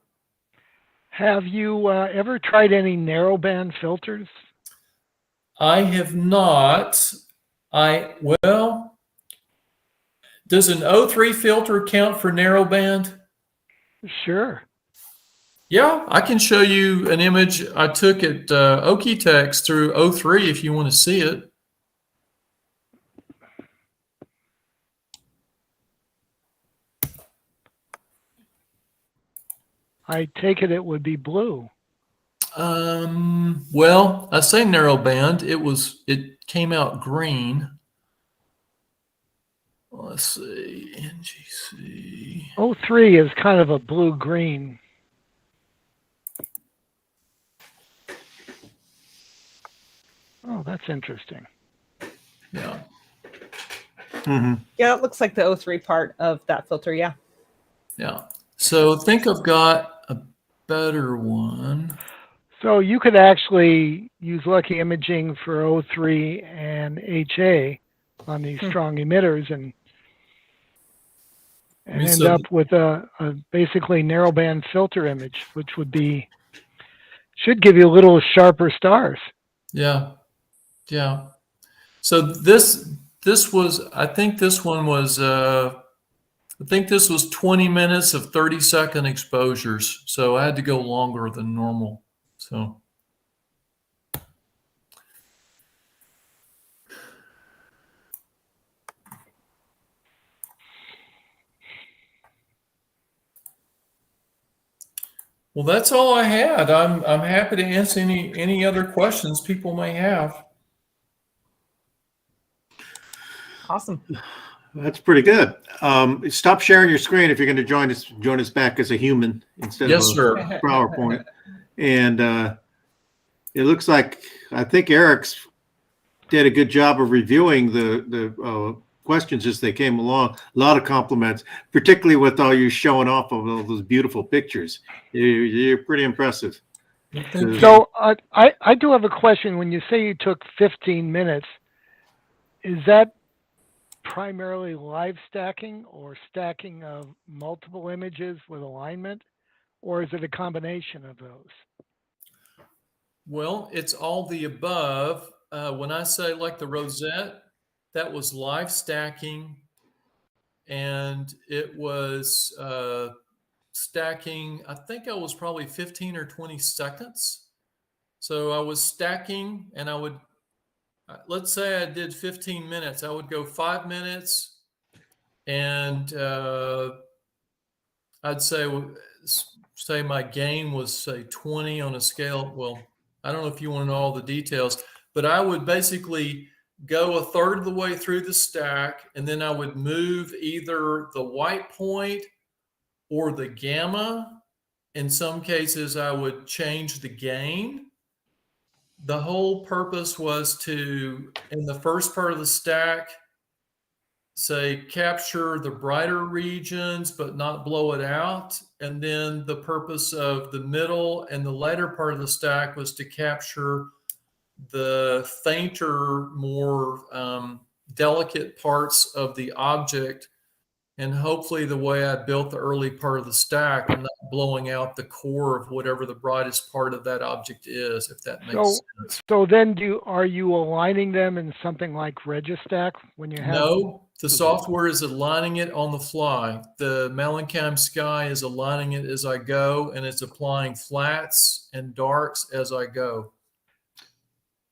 S4: Have you ever tried any narrowband filters?
S1: I have not. Well, does an O3 filter count for narrowband?
S4: Sure.
S1: Yeah, I can show you an image I took at Okie-Tex through O3 if you want to see it.
S4: I take it would be blue.
S1: Well, I say narrowband. It came out green. Let's see, NGC.
S4: O3 is kind of a blue-green. Oh, that's interesting.
S1: Yeah.
S2: Mm-hmm.
S3: Yeah, it looks like the O3 part of that filter. Yeah.
S1: Yeah. So I think I've got a better one.
S4: So you could actually use Lucky Imaging for O3 and HA on these strong emitters and end up with a basically narrowband filter image, which should give you a little sharper stars.
S1: Yeah. Yeah. So this was, I think this one was, I think this was 20 minutes of 30-second exposures. So I had to go longer than normal. So. Well, that's all I had. I'm happy to answer any other questions people may have.
S3: Awesome.
S2: That's pretty good. Stop sharing your screen if you're going to join us back as a human instead
S1: Yes,
S2: of
S1: sir.
S2: a PowerPoint. And it looks like I think Eric's did a good job of reviewing the questions as they came along. A lot of compliments, particularly with all you showing off of all those beautiful pictures. You're pretty impressive.
S4: So I do have a question. When you say you took 15 minutes, is that primarily live stacking or stacking of multiple images with alignment, or is it a combination of those?
S1: Well, it's all the above. When I say like the rosette, that was live stacking, and it was stacking. I think I was probably 15 or 20 seconds. So I was stacking, and I would, let's say I did 15 minutes. I would go 5 minutes, and I'd say my gain was, say, 20 on a scale. Well, I don't know if you want to know all the details, but I would basically go a third of the way through the stack, and then I would move either the white point or the gamma. In some cases, I would change the gain. The whole purpose was to, in the first part of the stack, say, capture the brighter regions, but not blow it out. And then the purpose of the middle and the later part of the stack was to capture the fainter, more delicate parts of the object. And hopefully the way I built the early part of the stack, I'm not blowing out the core of whatever the brightest part of that object is, if that makes sense.
S4: So then are you aligning them in something like Registack when you have?
S1: No, the software is aligning it on the fly. The Mellencamp Sky is aligning it as I go, and it's applying flats and darks as I go.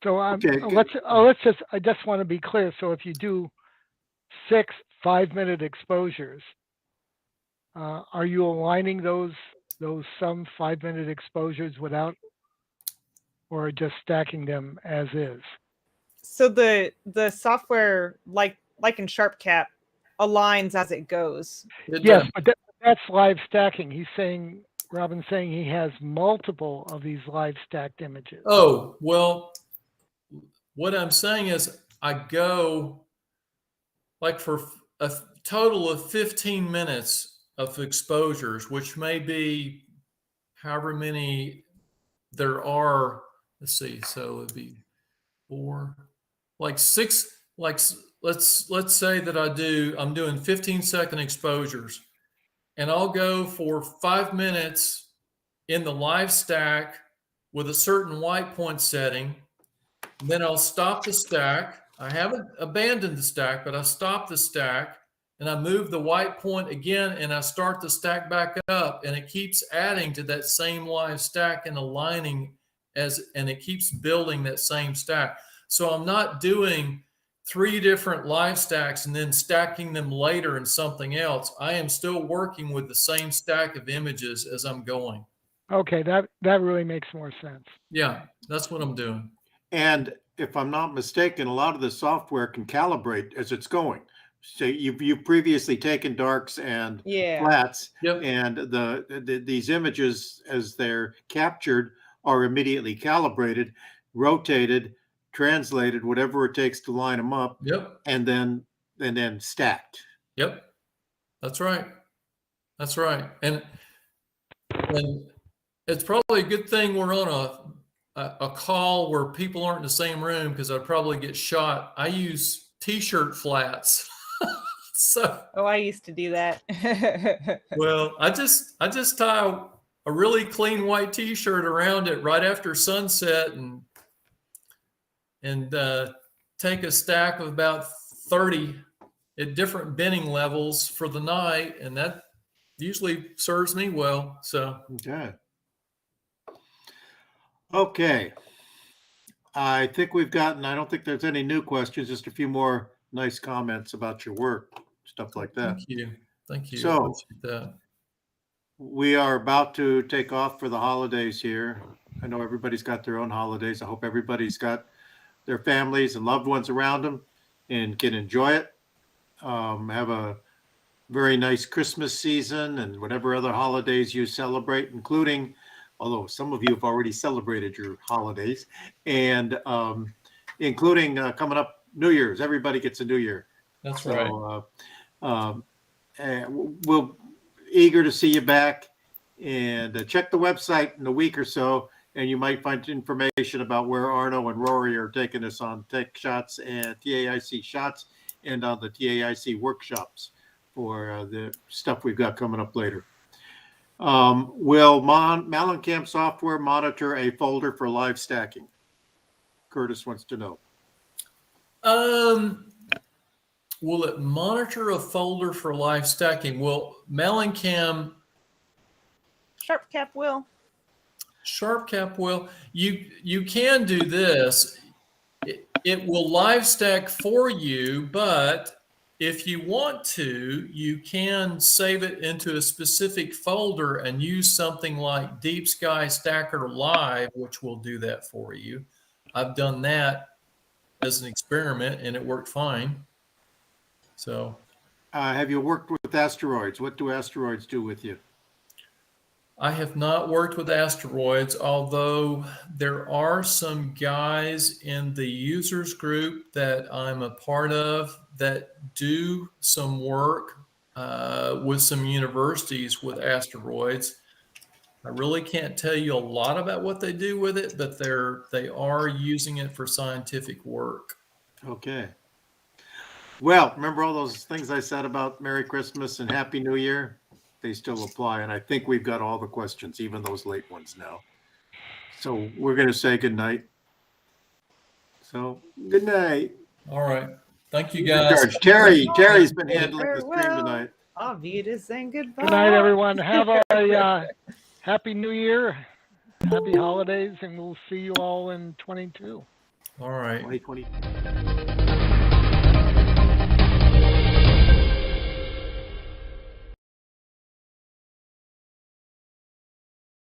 S4: So
S2: Okay,
S4: I just want to be clear. So if you do 6 5-minute exposures, are you aligning those some 5-minute exposures without, or just stacking them as is?
S3: So the software, like in SharpCap, aligns as it goes.
S4: Yes, but that's live stacking. Robin's saying he has multiple of these live stacked images.
S1: Oh, well, what I'm saying is I go like for a total of 15 minutes of exposures, which may be however many there are. Let's see. So it'd be 4, like 6, like let's say that I'm doing 15-second exposures, and I'll go for 5 minutes in the live stack with a certain white point setting. Then I'll stop the stack. I haven't abandoned the stack, but I stop the stack, and I move the white point again, and I start the stack back up, and it keeps adding to that same live stack and aligning and it keeps building that same stack. So I'm not doing 3 different live stacks and then stacking them later in something else. I am still working with the same stack of images as I'm going.
S4: Okay, that really makes more sense.
S1: Yeah, that's what I'm doing.
S2: And if I'm not mistaken, a lot of the software can calibrate as it's going. So you've previously taken darks and flats,
S1: Yep.
S2: and these images, as they're captured, are immediately calibrated, rotated, translated, whatever it takes to line them up.
S1: Yep.
S2: And then stacked.
S1: Yep. That's right. That's right. And it's probably a good thing we're on a call where people aren't in the same room, because I'd probably get shot. I use t-shirt flats.
S3: I used to do that.
S1: Well, I just tie a really clean white t-shirt around it right after sunset, and take a stack of about 30 at different bending levels for the night, and that usually serves me well. So
S2: okay. I think we've gotten, I don't think there's any new questions, just a few more nice comments about your work, stuff like that.
S1: Thank you.
S2: So,
S1: I appreciate that.
S2: We are about to take off for the holidays here. I know everybody's got their own holidays. I hope everybody's got their families and loved ones around them and can enjoy it. Have a very nice Christmas season and whatever other holidays you celebrate, including, although some of you have already celebrated your holidays, and including coming up New Year's. Everybody gets a New Year.
S1: That's right.
S2: We'll eager to see you back, and check the website in a week or so, and you might find information about where Arno and Rory are taking us on Tech Shots and TAIC Shots, and on the TAIC workshops for the stuff we've got coming up later. Will Mellencamp software monitor a folder for live stacking? Curtis wants to know.
S1: will it monitor a folder for live stacking? Well, Mellencam
S3: Sharp cap will.
S1: SharpCap will. You can do this. It will live stack for you, but if you want to, you can save it into a specific folder and use something like Deep Sky Stacker Live, which will do that for you. I've done that as an experiment and it worked fine. So,
S2: Have you worked with asteroids? What do asteroids do with you?
S1: I have not worked with asteroids, although there are some guys in the users group that I'm a part of that do some work with some universities with asteroids. I really can't tell you a lot about what they do with it, but they are using it for scientific work.
S2: Okay. Well, remember all those things I said about Merry Christmas and Happy New Year? They still apply. And I think we've got all the questions, even those late ones now. So we're going to say good night. So good night.
S1: All right. Thank you, guys.
S2: Terry's been handling the stream
S3: Farewell.
S2: tonight.
S3: Auf Wiedersehen, goodbye.
S4: Good night, everyone. Have a happy New Year, happy holidays, and we'll see you all in 22.
S1: All right.
S2: 2020.